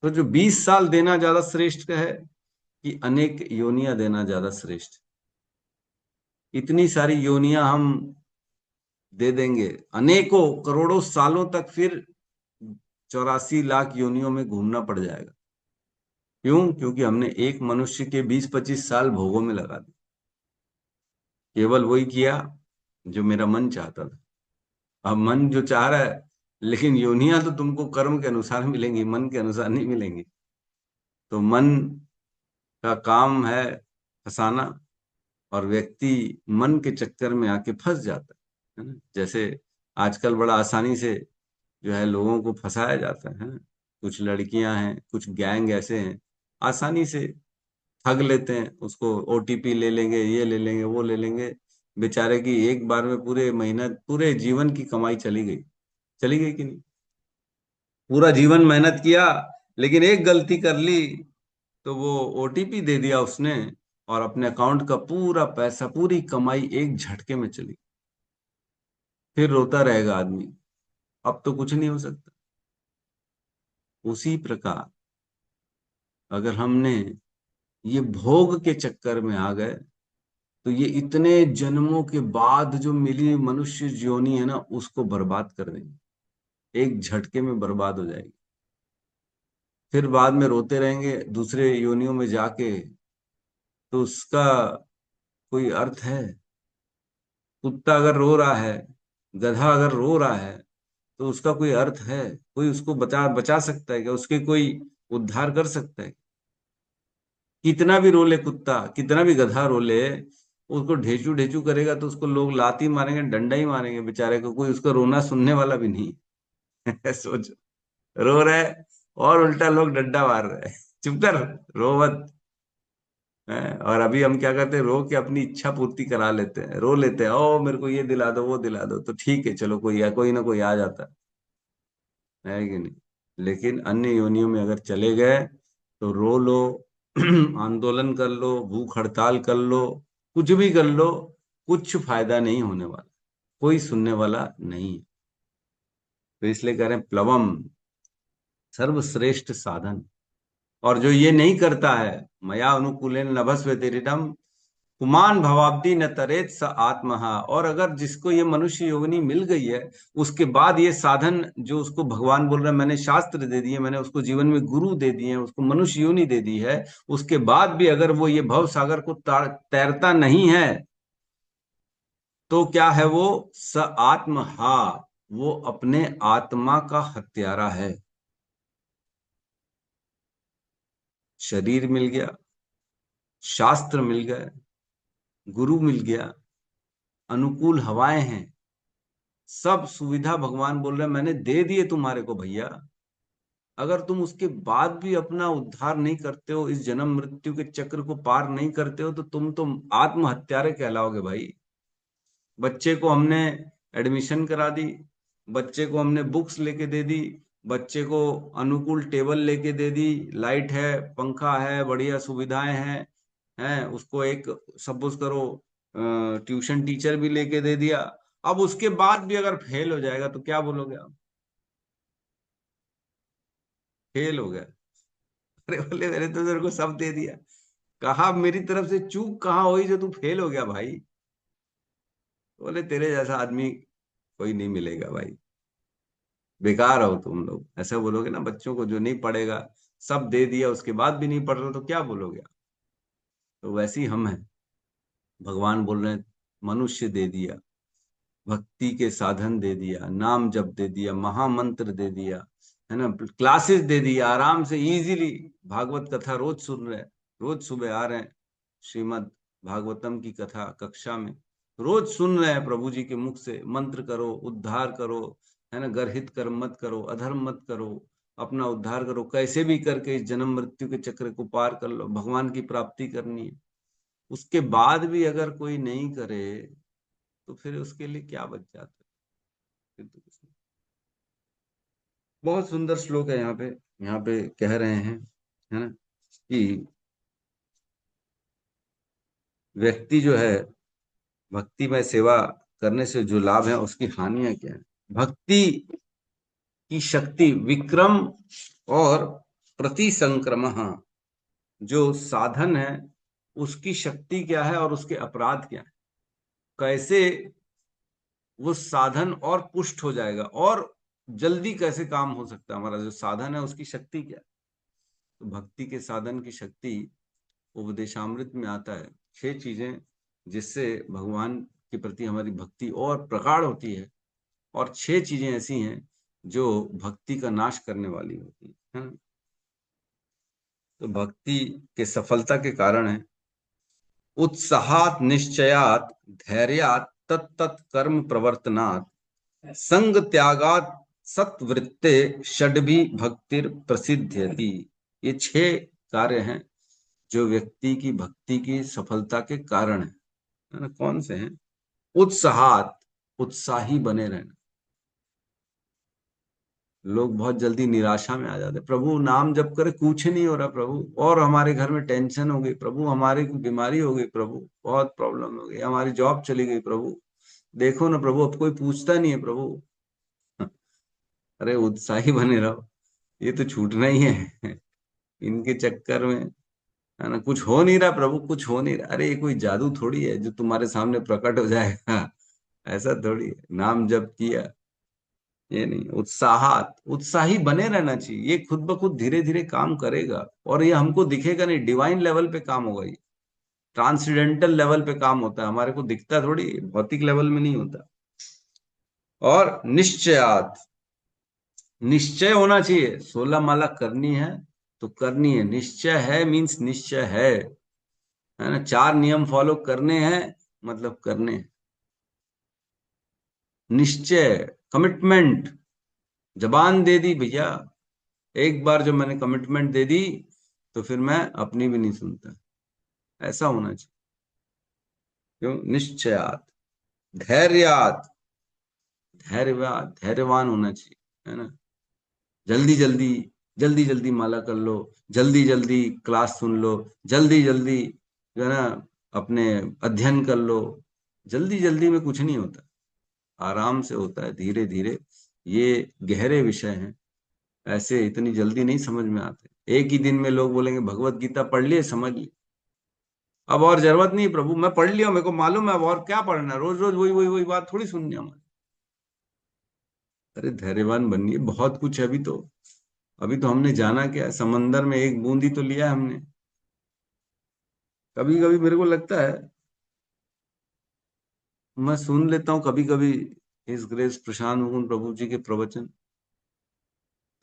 तो जो 20 साल देना ज्यादा श्रेष्ठ है कि अनेक योनियां देना ज्यादा श्रेष्ठ। इतनी सारी योनियां हम दे देंगे, अनेकों करोड़ों सालों तक, फिर 84 लाख योनियों में घूमना पड़ जाएगा। क्यों? क्योंकि हमने एक मनुष्य के 20-25 साल भोगों में लगा दिए, केवल वही किया जो मेरा मन चाहता था। अब मन जो चाह रहा है, लेकिन योनियां तो तुमको कर्म के अनुसार मिलेंगी, मन के अनुसार नहीं मिलेंगी। तो मन का काम है फंसाना, और व्यक्ति मन के चक्कर में आके फंस जाता है ना। जैसे आजकल बड़ा आसानी से जो है लोगों को फंसाया जाता है ना। कुछ लड़कियां हैं, कुछ गैंग ऐसे हैं, आसानी से ठग लेते हैं उसको, ओटीपी ले लेंगे, ये ले लेंगे, वो ले लेंगे, बेचारे की एक बार में पूरे मेहनत, पूरे जीवन की कमाई चली गई। चली गई कि नहीं? पूरा जीवन मेहनत किया, लेकिन एक गलती कर ली तो वो ओटीपी दे दिया उसने, और अपने अकाउंट का पूरा पैसा, पूरी कमाई एक झटके में चली। फिर रोता रहेगा आदमी, अब तो कुछ नहीं हो सकता। उसी प्रकार अगर हमने ये भोग के चक्कर में आ गए, तो ये इतने जन्मों के बाद जो मिली मनुष्य योनि है ना, उसको बर्बाद कर देंगे, एक झटके में बर्बाद हो जाएगी। फिर बाद में रोते रहेंगे दूसरे योनियों में जाके, तो उसका कोई अर्थ है? कुत्ता अगर रो रहा है, गधा अगर रो रहा है, तो उसका कोई अर्थ है? कोई उसको बचा बचा सकता है क्या? उसके कोई उद्धार कर सकता है? कितना भी रोले कुत्ता, कितना भी गधा रोले, उसको ढेचू ढेचू करेगा तो उसको लोग लाती मारेंगे, डंडा ही मारेंगे बेचारे को, कोई उसका रोना सुनने वाला भी नहीं है। सोचो, रो रहे और उल्टा लोग डंडा मार रहे हैं, चुप कर, रो मत। और अभी हम क्या करते हैं, रो के अपनी इच्छा पूर्ति करा लेते हैं, रो लेते हैं, ओ मेरे को ये दिला दो, वो दिला दो, तो ठीक है चलो, कोई ना कोई आ जाता है कि नहीं। लेकिन अन्य योनियों में अगर चले गए तो रो लो, आंदोलन कर लो, भूख हड़ताल कर लो, कुछ भी कर लो, कुछ फायदा नहीं होने वाला, कोई सुनने वाला नहीं है। तो इसलिए कह रहे हैं प्लवम सर्वश्रेष्ठ साधन। और जो ये नहीं करता है, मया अनुकूलेन नभस्वेतिरितम पुमान भवाब्दी न तरेत स आत्महा। और अगर जिसको ये मनुष्य योगिनी मिल गई है, उसके बाद ये साधन जो उसको भगवान बोल रहे हैं, मैंने शास्त्र दे दिए, मैंने उसको जीवन में गुरु दे दिए हैं, उसको मनुष्य योनि दे दी है, उसके बाद भी अगर वो ये भव सागर को तैरता नहीं है, तो क्या है वो? स आत्महा, वो अपने आत्मा का हत्यारा है। शरीर मिल गया, शास्त्र मिल गए, गुरु मिल गया, अनुकूल हवाएं हैं, सब सुविधा भगवान बोल रहे हैं मैंने दे दिए तुम्हारे को भैया। अगर तुम उसके बाद भी अपना उद्धार नहीं करते हो, इस जन्म मृत्यु के चक्र को पार नहीं करते हो, तो तुम तो आत्महत्यारे कहलाओगे भाई। बच्चे को हमने एडमिशन करा दी, बच्चे को हमने बुक्स लेके दे दी, बच्चे को अनुकूल टेबल लेके दे दी, लाइट है, पंखा है, बढ़िया सुविधाएं हैं उसको एक सपोज करो ट्यूशन टीचर भी लेके दे दिया। अब उसके बाद भी अगर फेल हो जाएगा तो क्या बोलोगे आप? फेल हो गया। अरे बोले मैंने तो तेरे को सब दे दिया। कहा मेरी तरफ से चूक कहाँ हुई जो तू फेल हो गया भाई? बोले तेरे जैसा आदमी कोई नहीं मिलेगा भाई, बेकार हो तुम लोग, ऐसा बोलोगे ना बच्चों को जो नहीं पढ़ेगा, सब दे दिया उसके बाद भी नहीं पढ़ रहे तो क्या बोलोगे आप? तो वैसे ही हम हैं। भगवान बोल रहे हैं मनुष्य दे दिया, भक्ति के साधन दे दिया, नाम जप दे दिया, महामंत्र दे दिया, है ना, क्लासेस दे दिया, आराम से इजीली भागवत कथा रोज सुन रहे हैं, रोज सुबह आ रहे हैं श्रीमद् भागवतम की कथा कक्षा में, रोज सुन रहे हैं प्रभु जी के मुख से, मंत्र करो, उद्धार करो, है ना, गर्हित कर्म मत करो, अधर्म मत करो, अपना उद्धार करो, कैसे भी करके इस जन्म मृत्यु के चक्र को पार कर लो, भगवान की प्राप्ति करनी है। उसके बाद भी अगर कोई नहीं करे तो फिर उसके लिए क्या बच जाता है? फिर तो कुछ नहीं। बहुत सुंदर श्लोक है यहाँ पे कह रहे हैं, है ना, कि व्यक्ति जो है भक्ति में सेवा करने से जो लाभ है उसकी हानियां क्या है। भक्ति की शक्ति विक्रम और प्रतिसंक्रम, जो साधन है उसकी शक्ति क्या है और उसके अपराध क्या है, कैसे वो साधन और पुष्ट हो जाएगा और जल्दी कैसे काम हो सकता है, हमारा जो साधन है उसकी शक्ति क्या है। तो भक्ति के साधन की शक्ति उपदेशामृत में आता है 6 चीजें जिससे भगवान के प्रति हमारी भक्ति और प्रगाढ़ होती है, और 6 चीजें ऐसी हैं जो भक्ति का नाश करने वाली होती है ना? तो भक्ति के सफलता के कारण है उत्साहात निश्चयात धैर्यात तत्त कर्म प्रवर्तनात् संग त्यागात सत्वृत्ते षड्भी भक्तिर प्रसिद्ध्यति। ये 6 कार्य हैं जो व्यक्ति की भक्ति की सफलता के कारण है ना? कौन से हैं? उत्साहात, उत्साही बने रहना। लोग बहुत जल्दी निराशा में आ जाते, प्रभु नाम जप करे कुछ नहीं हो रहा प्रभु, और हमारे घर में टेंशन हो गई प्रभु, हमारी कोई बीमारी हो गई प्रभु, बहुत प्रॉब्लम हो गई, हमारी जॉब चली गई प्रभु, देखो ना प्रभु अब कोई पूछता नहीं है प्रभु। अरे उत्साही बने रहो, ये तो छूटना ही है इनके चक्कर में, है ना। कुछ हो नहीं रहा प्रभु, कुछ हो नहीं रहा, अरे ये कोई जादू थोड़ी है जो तुम्हारे सामने प्रकट हो जाएगा, ऐसा थोड़ी है। नाम जप किया, ये नहीं, उत्साहात, उत्साही बने रहना चाहिए, ये खुद ब खुद धीरे धीरे काम करेगा, और ये हमको दिखेगा नहीं, डिवाइन लेवल पे काम होगा, ये ट्रांसडेंटल लेवल पे काम होता है, हमारे को दिखता थोड़ी, भौतिक लेवल में नहीं होता। और निश्चयात, निश्चय होना चाहिए, 16 माला करनी है तो करनी है, निश्चय है मीन्स निश्चय है ना, 4 नियम फॉलो करने हैं मतलब करने हैं। निश्चय, कमिटमेंट, जबान दे दी भैया, एक बार जो मैंने कमिटमेंट दे दी तो फिर मैं अपनी भी नहीं सुनता, ऐसा होना चाहिए। क्यों? निश्चयात, धैर्यात, धैर्यवान होना चाहिए, है ना। जल्दी जल्दी, जल्दी जल्दी माला कर लो, जल्दी जल्दी क्लास सुन लो, जल्दी जल्दी जो है ना अपने अध्ययन कर लो, जल्दी जल्दी में कुछ नहीं होता, आराम से होता है, धीरे धीरे। ये गहरे विषय हैं, ऐसे इतनी जल्दी नहीं समझ में आते। एक ही दिन में लोग बोलेंगे भगवत गीता पढ़ लिए, समझ लिए, अब और जरूरत नहीं प्रभु, मैं पढ़ लिया, मेरे को मालूम है, अब और क्या पढ़ना, रोज रोज वही वही वही बात थोड़ी सुननी है हमारी। अरे धैर्यवान बनिए, बहुत कुछ है अभी तो हमने जाना क्या है, समंदर में एक बूंदी तो लिया है हमने। कभी कभी मेरे को लगता है, मैं सुन लेता हूँ कभी कभी इस ग्रेस प्रशांत मुकुंद प्रभु जी के प्रवचन,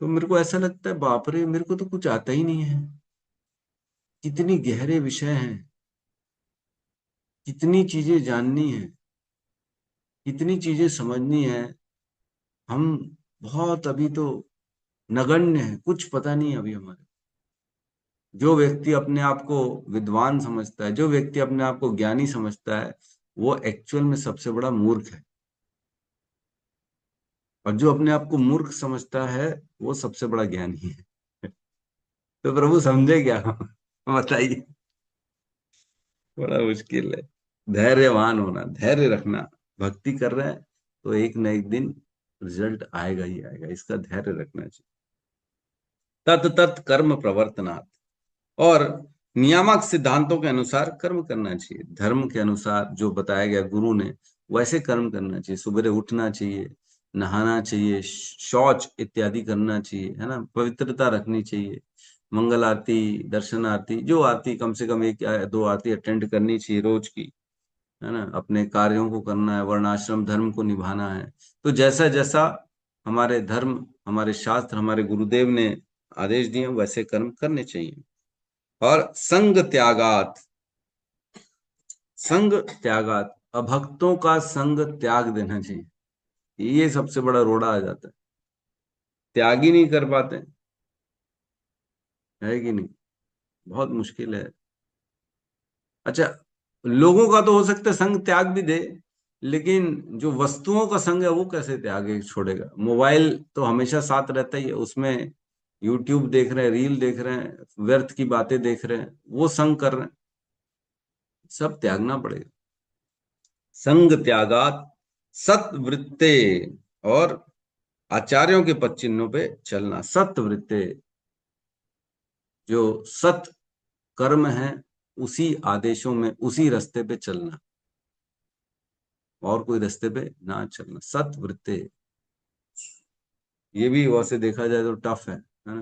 तो मेरे को ऐसा लगता है बाप रे, मेरे को तो कुछ आता ही नहीं है, कितनी गहरे विषय हैं, कितनी चीजें जाननी है, कितनी चीजें समझनी है। हम बहुत अभी तो नगण्य है, कुछ पता नहीं अभी हमारे। जो व्यक्ति अपने आप को विद्वान समझता है, जो व्यक्ति अपने आप को ज्ञानी समझता है, वो एक्चुअल में सबसे बड़ा मूर्ख है। और जो अपने आप को मूर्ख समझता है, वो सबसे बड़ा ज्ञानी है। तो प्रभु समझे क्या? बताइए। बड़ा मुश्किल है। धैर्यवान होना, धैर्य रखना। भक्ति कर रहे हैं तो एक न एक दिन रिजल्ट आएगा ही आएगा, इसका धैर्य रखना चाहिए। तत् तत् कर्म प्रवर्तनात्, और नियामक सिद्धांतों के अनुसार कर्म करना चाहिए। धर्म के अनुसार जो बताया गया गुरु ने, वैसे कर्म करना चाहिए। सुबह उठना चाहिए, नहाना चाहिए, शौच इत्यादि करना चाहिए, है ना, पवित्रता रखनी चाहिए। मंगल आरती, दर्शन आरती, जो आरती कम से कम एक या दो आरती अटेंड करनी चाहिए रोज की, है ना। अपने कार्यों को करना है, वर्णाश्रम धर्म को निभाना है। तो जैसा जैसा हमारे धर्म, हमारे शास्त्र, हमारे गुरुदेव ने आदेश दिए, वैसे कर्म करने चाहिए। और संग त्यागात, संग त्यागात, अभक्तों का संग त्याग देना चाहिए। ये सबसे बड़ा रोड़ा आ जाता है, त्याग ही नहीं कर पाते, है कि नहीं? बहुत मुश्किल है। अच्छा, लोगों का तो हो सकता है संग त्याग भी दे, लेकिन जो वस्तुओं का संग है वो कैसे त्यागे, छोड़ेगा? मोबाइल तो हमेशा साथ रहता ही है, उसमें यूट्यूब देख रहे हैं, रील देख रहे हैं, व्यर्थ की बातें देख रहे हैं, वो संग कर रहे हैं, सब त्यागना पड़ेगा। संग त्यागात सत्वृत्ते, और आचार्यों के पद चिन्हों पे चलना। सत्वृत्ते, जो सत कर्म है, उसी आदेशों में, उसी रास्ते पे चलना, और कोई रास्ते पे ना चलना। सत्वृत्ते, ये भी वैसे देखा जाए तो टफ है ना।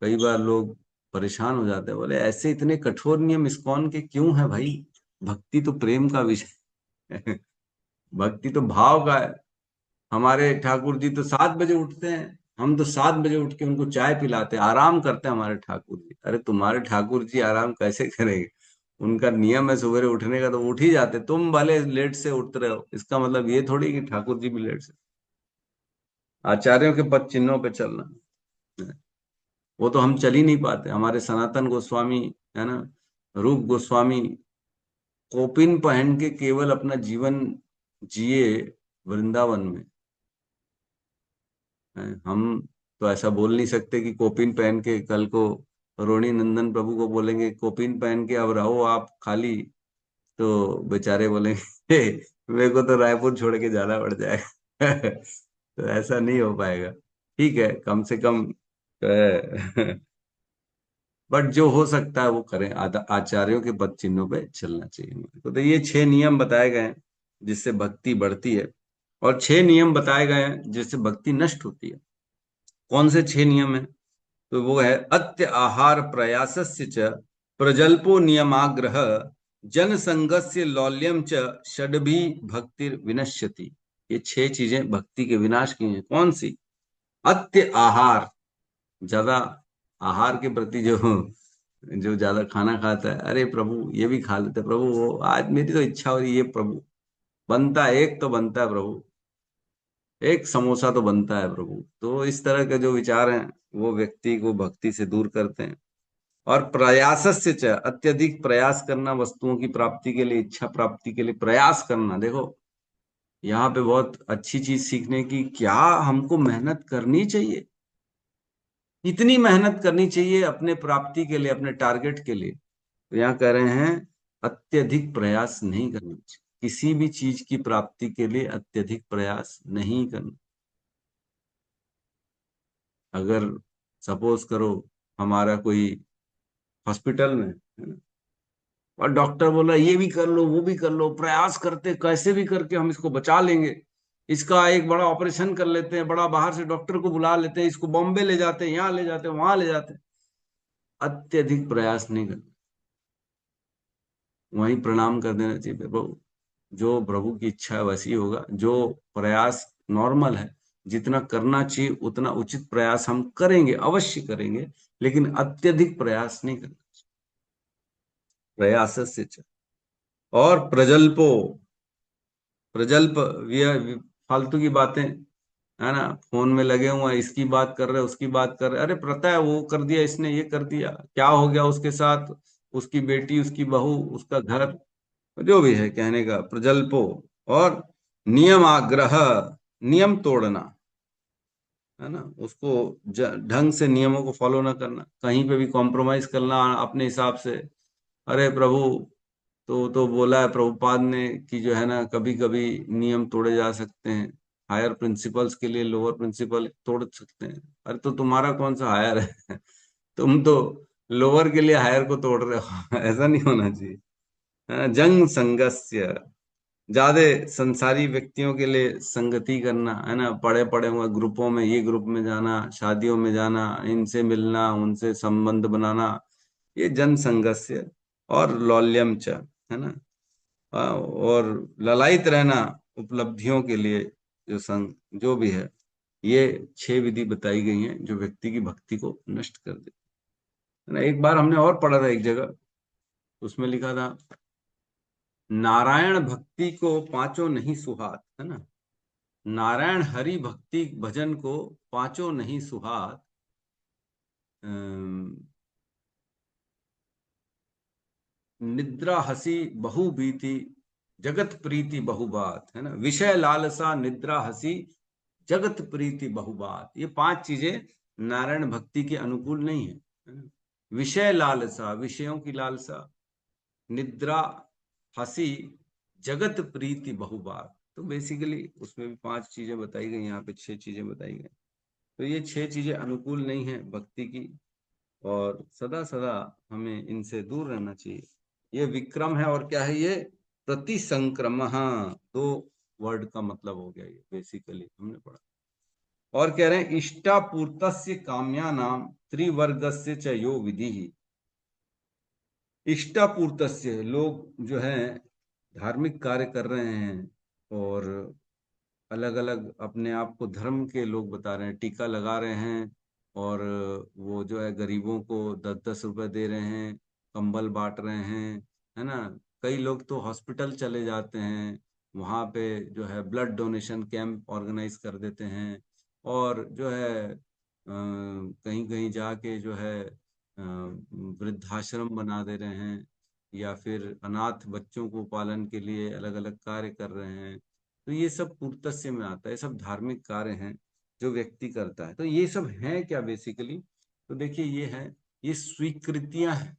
कई बार लोग परेशान हो जाते हैं, बोले ऐसे इतने कठोर नियम इस्कॉन के क्यों है भाई? भक्ति तो प्रेम का विषय है। भक्ति तो भाव का है। हमारे ठाकुर जी तो 7 बजे उठते हैं, हम तो 7 बजे उठ के उनको चाय पिलाते हैं, आराम करते हैं हमारे ठाकुर जी। अरे तुम्हारे ठाकुर जी आराम कैसे करेंगे? उनका नियम है सवेरे उठने का, तो उठ ही जाते। तुम भले लेट से उठ रहे हो, इसका मतलब ये थोड़ी कि ठाकुर जी भी लेट से। आचार्यों के पद चिन्हों पे चलना, वो तो हम चल ही नहीं पाते। हमारे सनातन गोस्वामी, है ना, रूप गोस्वामी, कोपिन पहन के केवल अपना जीवन जिए वृंदावन में। हम तो ऐसा बोल नहीं सकते कि कोपिन पहन के कल को रोणी नंदन प्रभु को बोलेंगे कोपिन पहन के अब रहो आप खाली, तो बेचारे बोलेंगे मेरे को तो रायपुर छोड़ के जाना पड़ जाएगा। तो ऐसा नहीं हो पाएगा। ठीक है, कम से कम बट जो हो सकता है वो करें। आचार्यों के पद चिन्हों पे चलना चाहिए हमारे को। तो ये 6 नियम बताए गए हैं जिससे भक्ति बढ़ती है, और 6 नियम बताए गए हैं जिससे भक्ति नष्ट होती है। कौन से 6 नियम है? तो वो है अत्य आहार प्रयासस्य च प्रजल्पो नियमाग्रह जन संगस्य लौल्यम च षड्भी भक्तिर विनश्यति। ये 6 चीजें भक्ति के विनाश की हैं। कौन सी? अत्य आहार, ज्यादा आहार के प्रति जो जो ज्यादा खाना खाता है, अरे प्रभु ये भी खा लेते प्रभु, वो आज मेरी तो इच्छा हो रही है प्रभु, बनता है एक तो बनता है प्रभु, एक समोसा तो बनता है प्रभु। तो इस तरह के जो विचार हैं वो व्यक्ति को भक्ति से दूर करते हैं। और प्रयासस्य च, अत्यधिक प्रयास करना वस्तुओं की प्राप्ति के लिए, इच्छा प्राप्ति के लिए प्रयास करना। देखो यहाँ पे बहुत अच्छी चीज सीखने की, क्या हमको मेहनत करनी चाहिए, इतनी मेहनत करनी चाहिए अपने प्राप्ति के लिए, अपने टारगेट के लिए। तो यहाँ कह रहे हैं अत्यधिक प्रयास नहीं करना चाहिए, किसी भी चीज की प्राप्ति के लिए अत्यधिक प्रयास नहीं करना। अगर सपोज करो हमारा कोई हॉस्पिटल में है ना, और डॉक्टर बोला ये भी कर लो वो भी कर लो, प्रयास करते कैसे भी करके हम इसको बचा लेंगे, इसका एक बड़ा ऑपरेशन कर लेते हैं, बड़ा बाहर से डॉक्टर को बुला लेते हैं, इसको बॉम्बे ले जाते हैं, यहाँ ले जाते हैं, वहां ले जाते हैं। अत्यधिक प्रयास नहीं करना, वहीं प्रणाम कर देना चाहिए। प्रभु जो प्रभु की इच्छा है वैसी होगा। जो प्रयास नॉर्मल है, जितना करना चाहिए उतना उचित प्रयास हम करेंगे, अवश्य करेंगे, लेकिन अत्यधिक प्रयास नहीं करना, प्रयास से और प्रजल्पो, प्रजल्प फालतू की बातें, है ना, फोन में लगे हुए हैं, इसकी बात कर रहे, उसकी बात कर रहे, अरे पता है वो कर दिया, इसने ये कर दिया, क्या हो गया उसके साथ, उसकी बेटी, उसकी बहू, उसका घर, जो भी है कहने का, प्रजल्पो। और नियम आग्रह, नियम तोड़ना, है ना, उसको ढंग से नियमों को फॉलो ना करना, कहीं पे भी कॉम्प्रोमाइज करना अपने हिसाब से। अरे प्रभु, तो बोला है प्रभुपाद ने कि जो है ना, कभी कभी नियम तोड़े जा सकते हैं, हायर प्रिंसिपल्स के लिए लोअर प्रिंसिपल तोड़ सकते हैं। अरे तो तुम्हारा कौन सा हायर है तुम तो लोअर के लिए हायर को तोड़ रहे हो ऐसा नहीं होना चाहिए, है ना? जंग संगस्य, ज्यादा संसारी व्यक्तियों के लिए संगति करना, है ना, पड़े पड़े हुए ग्रुपों में, ये ग्रुप में जाना, शादियों में जाना, इनसे मिलना, उनसे संबंध बनाना, ये जन संगस्य। और लौल्यम च, है ना, और ललायित रहना उपलब्धियों के लिए, जो संग जो भी है, ये 6 विधि बताई गई हैं जो व्यक्ति की भक्ति को नष्ट कर देती है ना। एक बार हमने और पढ़ा था एक जगह, उसमें लिखा था, नारायण भक्ति को पांचों नहीं सुहात, है ना, नारायण हरि भक्ति भजन को पांचों नहीं सुहात, निद्रा हसी बहु बीती, जगत प्रीति बहुबात, है ना, विषय लालसा निद्रा हसी जगत प्रीति बहुबात, ये 5 चीजें नारायण भक्ति के अनुकूल नहीं है ना? विषय लालसा, विषयों की लालसा, निद्रा हसी जगत प्रीति बहुबात। तो बेसिकली उसमें भी 5 चीजें बताई गई, यहाँ पे 6 चीजें बताई गई। तो ये 6 चीजें अनुकूल नहीं है भक्ति की, और सदा सदा हमें इनसे दूर रहना चाहिए। ये विक्रम है, और क्या है ये, प्रतिसंक्रम, 2 वर्ड का मतलब हो गया ये, बेसिकली हमने पढ़ा। और कह रहे हैं, इष्टापूर्तस्य काम्यानाम त्रिवर्गस्य च यो विधि। इष्टापूर्तस्य, लोग जो है धार्मिक कार्य कर रहे हैं, और अलग अलग अपने आप को धर्म के लोग बता रहे हैं, टीका लगा रहे हैं, और वो जो है गरीबों को 10-10 रुपए दे रहे हैं, कंबल बांट रहे हैं, है ना। कई लोग तो हॉस्पिटल चले जाते हैं, वहां पे जो है ब्लड डोनेशन कैंप ऑर्गेनाइज कर देते हैं, और जो है कहीं कहीं जाके जो है वृद्धाश्रम बना दे रहे हैं, या फिर अनाथ बच्चों को पालन के लिए अलग अलग कार्य कर रहे हैं। तो ये सब पूर्तस्य में आता है, ये सब धार्मिक कार्य हैं जो व्यक्ति करता है। तो ये सब है क्या बेसिकली, तो देखिए ये है, ये स्वीकृतियां हैं,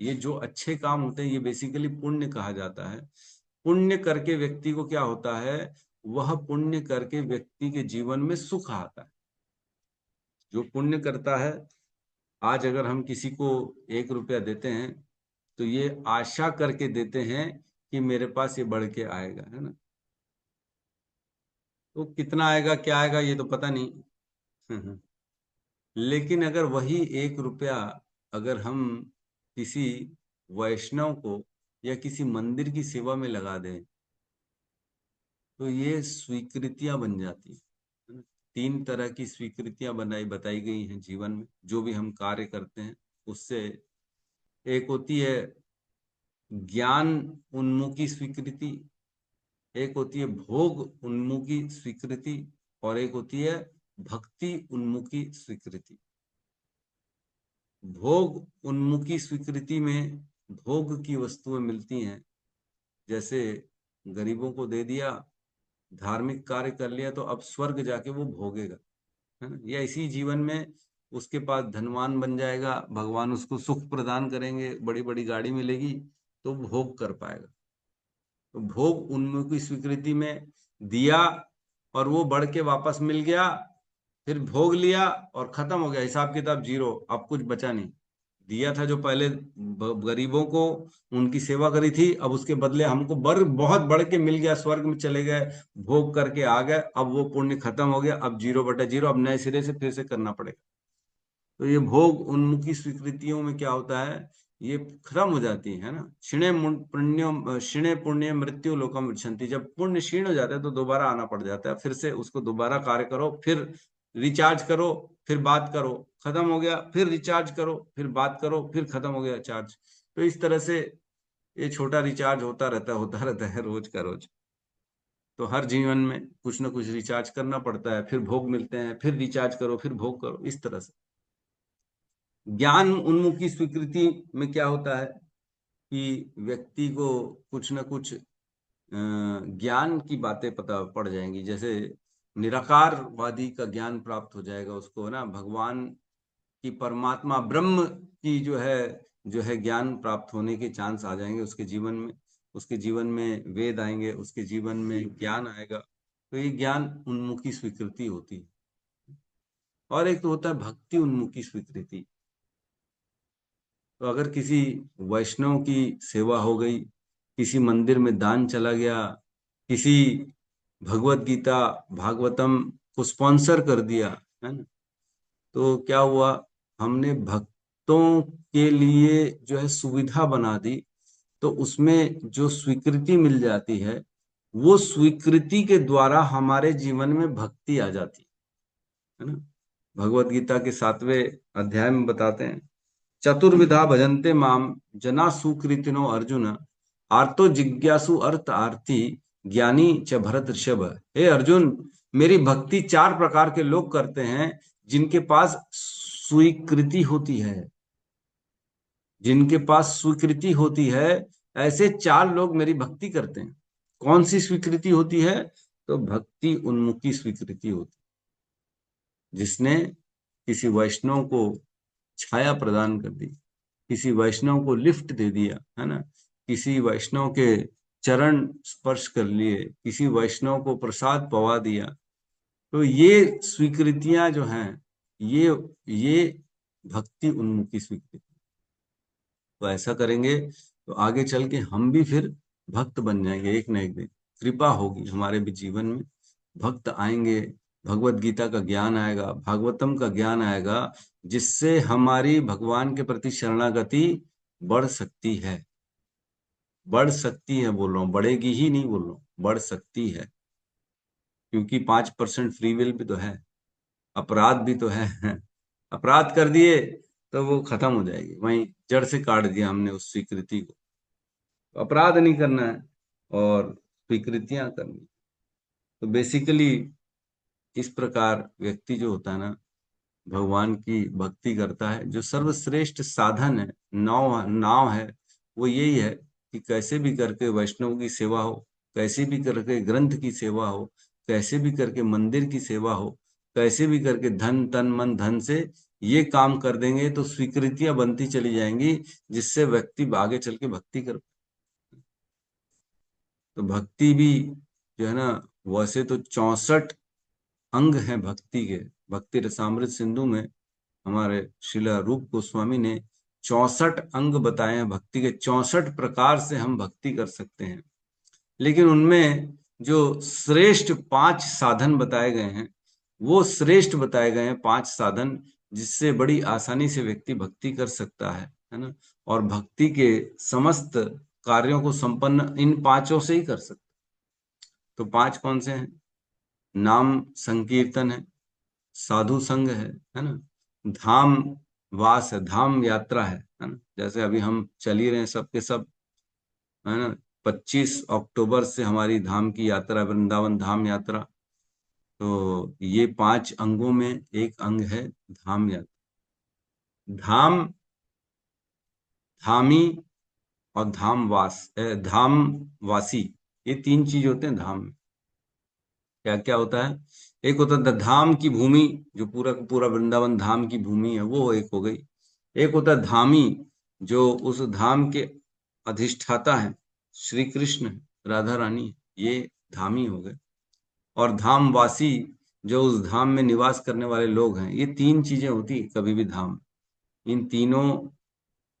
ये जो अच्छे काम होते हैं ये बेसिकली पुण्य कहा जाता है। पुण्य करके व्यक्ति को क्या होता है, वह पुण्य करके व्यक्ति के जीवन में सुख आता है। जो पुण्य करता है, आज अगर हम किसी को 1 रुपया देते हैं, तो ये आशा करके देते हैं कि मेरे पास ये बढ़ के आएगा, है ना। तो कितना आएगा, क्या आएगा, ये तो पता नहीं लेकिन अगर वही 1 रुपया अगर हम किसी वैष्णव को या किसी मंदिर की सेवा में लगा दें, तो ये स्वीकृतियां बन जाती है। 3 तरह की स्वीकृतियां बताई गई हैं जीवन में, जो भी हम कार्य करते हैं उससे। एक होती है ज्ञान उन्मुखी स्वीकृति, एक होती है भोग उन्मुखी स्वीकृति, और एक होती है भक्ति उन्मुखी स्वीकृति। भोग उन्मुखी स्वीकृति में भोग की वस्तुएं मिलती हैं, जैसे गरीबों को दे दिया, धार्मिक कार्य कर लिया, तो अब स्वर्ग जाके वो भोगेगा, है ना। या इसी जीवन में उसके पास धनवान बन जाएगा, भगवान उसको सुख प्रदान करेंगे, बड़ी बड़ी गाड़ी मिलेगी, तो भोग कर पाएगा। तो भोग उन्मुखी स्वीकृति में दिया और वो बढ़ के वापस मिल गया, फिर भोग लिया और खत्म हो गया, हिसाब किताब जीरो, अब कुछ बचा नहीं। दिया था जो पहले गरीबों को, उनकी सेवा करी थी, अब उसके बदले हमको बहुत बढ़ के मिल गया, स्वर्ग में चले गए, भोग करके आ गए, अब वो पुण्य खत्म हो गया, अब 0/0, अब नए सिरे से फिर से करना पड़ेगा। तो ये भोग उन्मुखी स्वीकृतियों में क्या होता है, ये खत्म हो जाती है ना। क्षीणे पुण्य मृत्यु लोकम विशंति, जब पुण्य क्षीण हो जाता है तो दोबारा आना पड़ जाता है, फिर से उसको दोबारा कार्य करो, फिर रिचार्ज करो फिर बात करो, खत्म हो गया, फिर रिचार्ज करो फिर बात करो, फिर खत्म हो गया चार्ज। तो इस तरह से ये छोटा रिचार्ज होता रहता है रोज का रोज। तो हर जीवन में कुछ ना कुछ रिचार्ज करना पड़ता है, फिर भोग मिलते हैं, फिर रिचार्ज करो फिर भोग करो, इस तरह से। ज्ञान उन्मुखी स्वीकृति में क्या होता है कि व्यक्ति को कुछ ना कुछ ज्ञान की बातें पता पड़ जाएंगी। जैसे निराकारवादी का ज्ञान प्राप्त हो जाएगा उसको, ना भगवान की, परमात्मा ब्रह्म की जो है ज्ञान प्राप्त होने के चांस आ जाएंगे उसके जीवन में। उसके जीवन में वेद आएंगे, उसके जीवन में ज्ञान आएगा। तो ये ज्ञान उन्मुखी स्वीकृति होती है। और एक तो होता है भक्ति उन्मुखी स्वीकृति। तो अगर किसी वैष्णव की सेवा हो गई, किसी मंदिर में दान चला गया, किसी भगवत गीता भागवतम को स्पॉन्सर कर दिया, है ना, तो क्या हुआ, हमने भक्तों के लिए जो है सुविधा बना दी। तो उसमें जो स्वीकृति मिल जाती है, वो स्वीकृति के द्वारा हमारे जीवन में भक्ति आ जाती है ना। भगवत गीता के 7वें अध्याय में बताते हैं, चतुर्विधा भजन्ते माम जना सुकृतिनो अर्जुन, आर्तो जिज्ञासु अर्थ आर्ति ज्ञानी च भरत ऋषभ। हे अर्जुन, मेरी भक्ति 4 प्रकार के लोग करते हैं, जिनके पास स्वीकृति होती है। जिनके पास स्वीकृति होती है, ऐसे 4 लोग मेरी भक्ति करते हैं। कौन सी स्वीकृति होती है? तो भक्ति उन्मुखी स्वीकृति होती है। जिसने किसी वैष्णव को छाया प्रदान कर दी, किसी वैष्णव को लिफ्ट दे दिया, है ना, किसी वैष्णव के चरण स्पर्श कर लिए, किसी वैष्णव को प्रसाद पवा दिया। तो ये स्वीकृतियां जो हैं, ये भक्ति उन्मुखी स्वीकृति। तो ऐसा करेंगे तो आगे चल के हम भी फिर भक्त बन जाएंगे। एक न एक दिन कृपा होगी हमारे भी जीवन में, भक्त आएंगे, भगवत गीता का ज्ञान आएगा, भागवतम का ज्ञान आएगा, जिससे हमारी भगवान के प्रति शरणागति बढ़ सकती है। बढ़ सकती है बोल रहा हूँ, बढ़ेगी ही नहीं बोल रहा हूँ, बढ़ सकती है। क्योंकि 5% फ्री विल भी तो है, अपराध भी तो है। अपराध कर दिए तो वो खत्म हो जाएगी, वहीं जड़ से काट दिया हमने उस स्वीकृति को। तो अपराध नहीं करना है और स्वीकृतियां करनी। तो बेसिकली इस प्रकार व्यक्ति जो होता है ना, भगवान की भक्ति करता है। जो सर्वश्रेष्ठ साधन है, नाव है, वो यही है कि कैसे भी करके वैष्णव की सेवा हो, कैसे भी करके ग्रंथ की सेवा हो, कैसे भी करके मंदिर की सेवा हो, कैसे भी करके धन तन मन धन से ये काम कर देंगे तो स्वीकृतियां बनती चली जाएंगी, जिससे व्यक्ति आगे चल के भक्ति कर। तो भक्ति भी जो है ना, वैसे तो 64 अंग हैं भक्ति के। भक्ति रसामृत सिंधु में हमारे श्रीला रूप गोस्वामी ने 64 अंग बताए हैं भक्ति के। 64 प्रकार से हम भक्ति कर सकते हैं, लेकिन उनमें जो श्रेष्ठ 5 साधन बताए गए हैं, वो श्रेष्ठ बताए गए हैं 5 साधन, जिससे बड़ी आसानी से व्यक्ति भक्ति कर सकता है ना। और भक्ति के समस्त कार्यों को संपन्न इन 5 से ही कर सकता। तो 5 कौन से हैं? नाम संकीर्तन है, साधु संग है ना, धाम वास है, धाम यात्रा है ना। जैसे अभी हम चल ही रहे हैं सबके सब, है ना। 25 अक्टूबर से हमारी धाम की यात्रा, वृंदावन धाम यात्रा। तो ये 5 अंगों में एक अंग है धाम यात्रा। धाम, धामी और धामवासी, ये 3 चीज होते हैं धाम में। क्या क्या होता है? एक होता है धाम की भूमि, जो पूरा पूरा वृंदावन धाम की भूमि है, वो एक हो गई। एक होता है धामी, जो उस धाम के अधिष्ठाता है, श्री कृष्ण राधा रानी, ये धामी हो गए। और धामवासी, जो उस धाम में निवास करने वाले लोग हैं। ये 3 चीजें होती कभी भी धाम। इन तीनों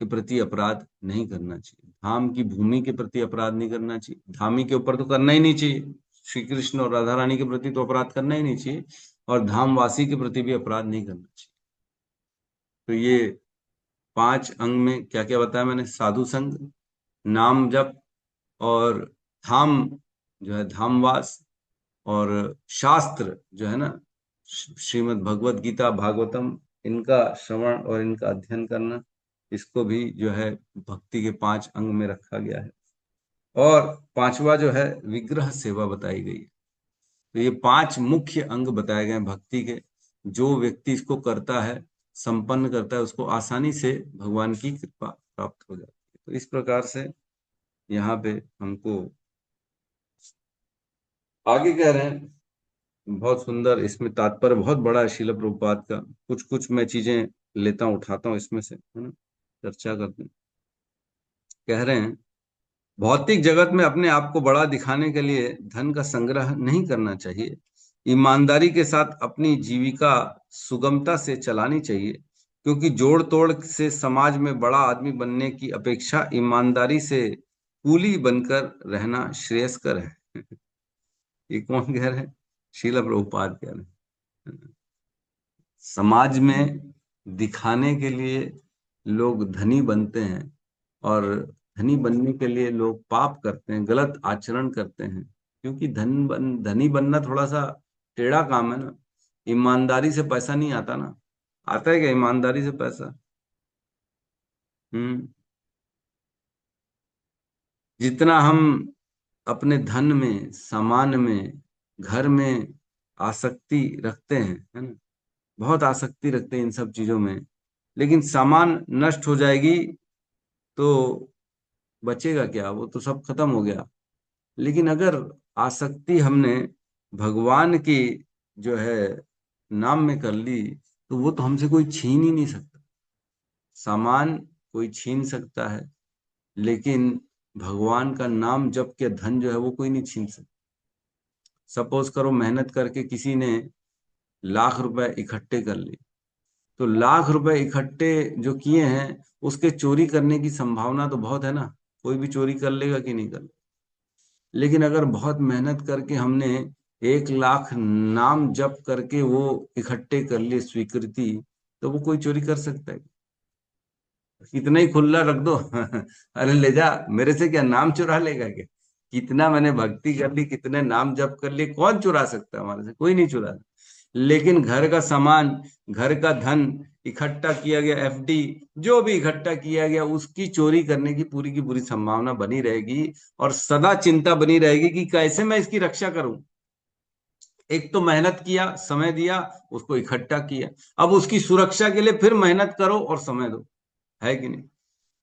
के प्रति अपराध नहीं करना चाहिए। धाम की भूमि के प्रति अपराध नहीं करना चाहिए, धामी के ऊपर तो करना ही नहीं चाहिए, श्री कृष्ण और राधा रानी के प्रति तो अपराध करना ही नहीं चाहिए, और धामवासी के प्रति भी अपराध नहीं करना चाहिए। तो ये 5 अंग में क्या क्या बताया मैंने? साधु संग, नाम जप, और धाम जो है धामवास, और शास्त्र जो है ना, श्रीमद् भगवत गीता, भागवतम, इनका श्रवण और इनका अध्ययन करना, इसको भी जो है भक्ति के 5 अंग में रखा गया है। और 5वां जो है विग्रह सेवा बताई गई है। तो ये 5 मुख्य अंग बताए गए हैं भक्ति के। जो व्यक्ति इसको करता है, संपन्न करता है, उसको आसानी से भगवान की कृपा प्राप्त हो जाती है। तो इस प्रकार से यहाँ पे हमको आगे कह रहे हैं, बहुत सुंदर इसमें तात्पर्य बहुत बड़ा है श्रील प्रभुपाद का। कुछ कुछ मैं चीजें लेता हूँ, उठाता हूँ इसमें से, है ना, चर्चा करते हैं। कह रहे हैं, भौतिक जगत में अपने आप को बड़ा दिखाने के लिए धन का संग्रह नहीं करना चाहिए। ईमानदारी के साथ अपनी जीविका सुगमता से चलानी चाहिए, क्योंकि जोड़ तोड़ से समाज में बड़ा आदमी बनने की अपेक्षा ईमानदारी से कूली बनकर रहना श्रेयस्कर है। ये कौन कह रहे हैं? श्रील प्रभुपाद कह रहे हैं। समाज में दिखाने के लिए लोग धनी बनते हैं, और धनी बनने के लिए लोग पाप करते हैं, गलत आचरण करते हैं, क्योंकि धनी बनना थोड़ा सा टेढ़ा काम है ना। ईमानदारी से पैसा नहीं आता ना। आता है क्या ईमानदारी से पैसा? जितना हम अपने धन में, सामान में, घर में आसक्ति रखते हैं, है ना, बहुत आसक्ति रखते हैं इन सब चीजों में, लेकिन सामान नष्ट हो जाएगी तो बचेगा क्या? वो तो सब खत्म हो गया। लेकिन अगर आसक्ति हमने भगवान की जो है नाम में कर ली, तो वो तो हमसे कोई छीन ही नहीं सकता। सामान कोई छीन सकता है, लेकिन भगवान का नाम जप के धन जो है वो कोई नहीं छीन सकता। सपोज करो मेहनत करके किसी ने लाख रुपए इकट्ठे कर लिए, तो लाख रुपए इकट्ठे जो किए हैं उसके चोरी करने की संभावना तो बहुत है ना। कोई भी चोरी कर लेगा कि नहीं कर लेगा। लेकिन अगर बहुत मेहनत करके हमने 1 लाख नाम जप करके वो इकट्ठे कर लिए स्वीकृति, तो वो कोई चोरी कर सकता है? कितना ही खुला रख दो अरे ले जा, मेरे से क्या नाम चुरा लेगा क्या? कितना मैंने भक्ति कर ली, कितने नाम जप कर लिए, कौन चुरा सकता है हमारे से? कोई नहीं चुरा। लेकिन घर का सामान, घर का धन इकट्ठा किया गया, एफडी जो भी इकट्ठा किया गया, उसकी चोरी करने की पूरी संभावना बनी रहेगी, और सदा चिंता बनी रहेगी कि कैसे मैं इसकी रक्षा करूं। एक तो मेहनत किया, समय दिया, उसको इकट्ठा किया, अब उसकी सुरक्षा के लिए फिर मेहनत करो और समय दो, है कि नहीं?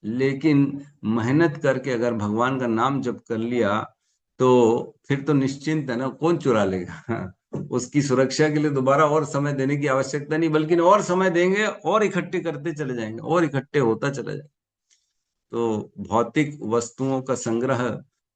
लेकिन मेहनत करके अगर भगवान का नाम जप कर लिया, तो फिर तो निश्चिंत है ना, कौन चुरा लेगा उसकी सुरक्षा के लिए दोबारा और समय देने की आवश्यकता नहीं, बल्कि और समय देंगे और इकट्ठे करते चले जाएंगे और इकट्ठे होता चला जाएगा। तो भौतिक वस्तुओं का संग्रह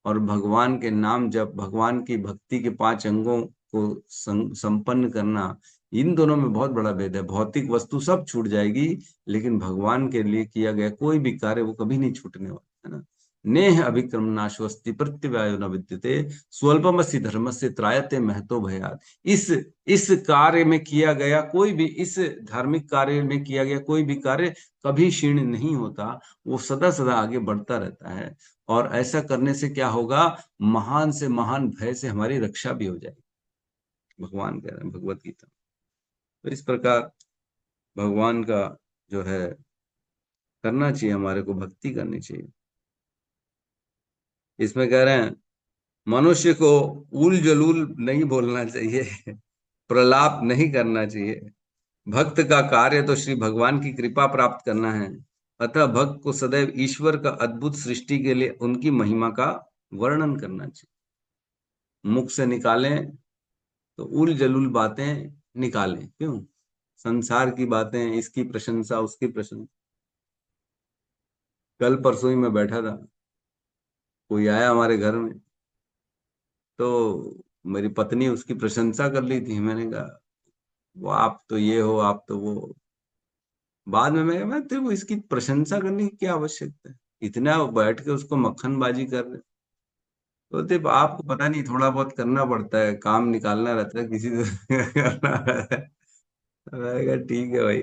और भगवान के नाम जप, भगवान की भक्ति के 5 अंगों को संपन्न करना, इन दोनों में बहुत बड़ा भेद है। भौतिक वस्तु सब छूट जाएगी, लेकिन भगवान के लिए किया गया कोई भी कार्य वो कभी नहीं छूटने वाला, है ना। नेह अभिक्रम नाशवस्ति प्रत्यवायो न विद्यते स्वल्पमस्य धर्मस्य त्रायते महतो भयात्। इस कार्य में किया गया कोई भी, इस धार्मिक कार्य में किया गया कोई भी कार्य कभी क्षीण नहीं होता, वो सदा सदा आगे बढ़ता रहता है। और ऐसा करने से क्या होगा? महान से महान भय से हमारी रक्षा भी हो जाएगी, भगवान कह रहे हैं भगवत गीता। तो इस प्रकार भगवान का जो है करना चाहिए, हमारे को भक्ति करनी चाहिए। इसमें कह रहे हैं, मनुष्य को उल जलूल नहीं बोलना चाहिए, प्रलाप नहीं करना चाहिए। भक्त का कार्य तो श्री भगवान की कृपा प्राप्त करना है, अतः भक्त को सदैव ईश्वर का अद्भुत सृष्टि के लिए उनकी महिमा का वर्णन करना चाहिए। मुख से निकालें तो उल जलूल बातें निकालें, क्यों? संसार की बातें, इसकी प्रशंसा, उसकी प्रशंसा। कल परसों ही मैं बैठा था, कोई आया हमारे घर में, तो मेरी पत्नी उसकी प्रशंसा कर ली थी। मैंने कहा वो आप तो ये हो, आप तो वो। बाद में मैं तेरे को इसकी प्रशंसा करने की क्या आवश्यकता है? इतना बैठ के उसको मक्खनबाजी कर रहे। तो देव आपको पता नहीं, थोड़ा बहुत करना पड़ता है, काम निकालना रहता है किसी से करना रहता है। तो मैंने कहा ठीक है भाई,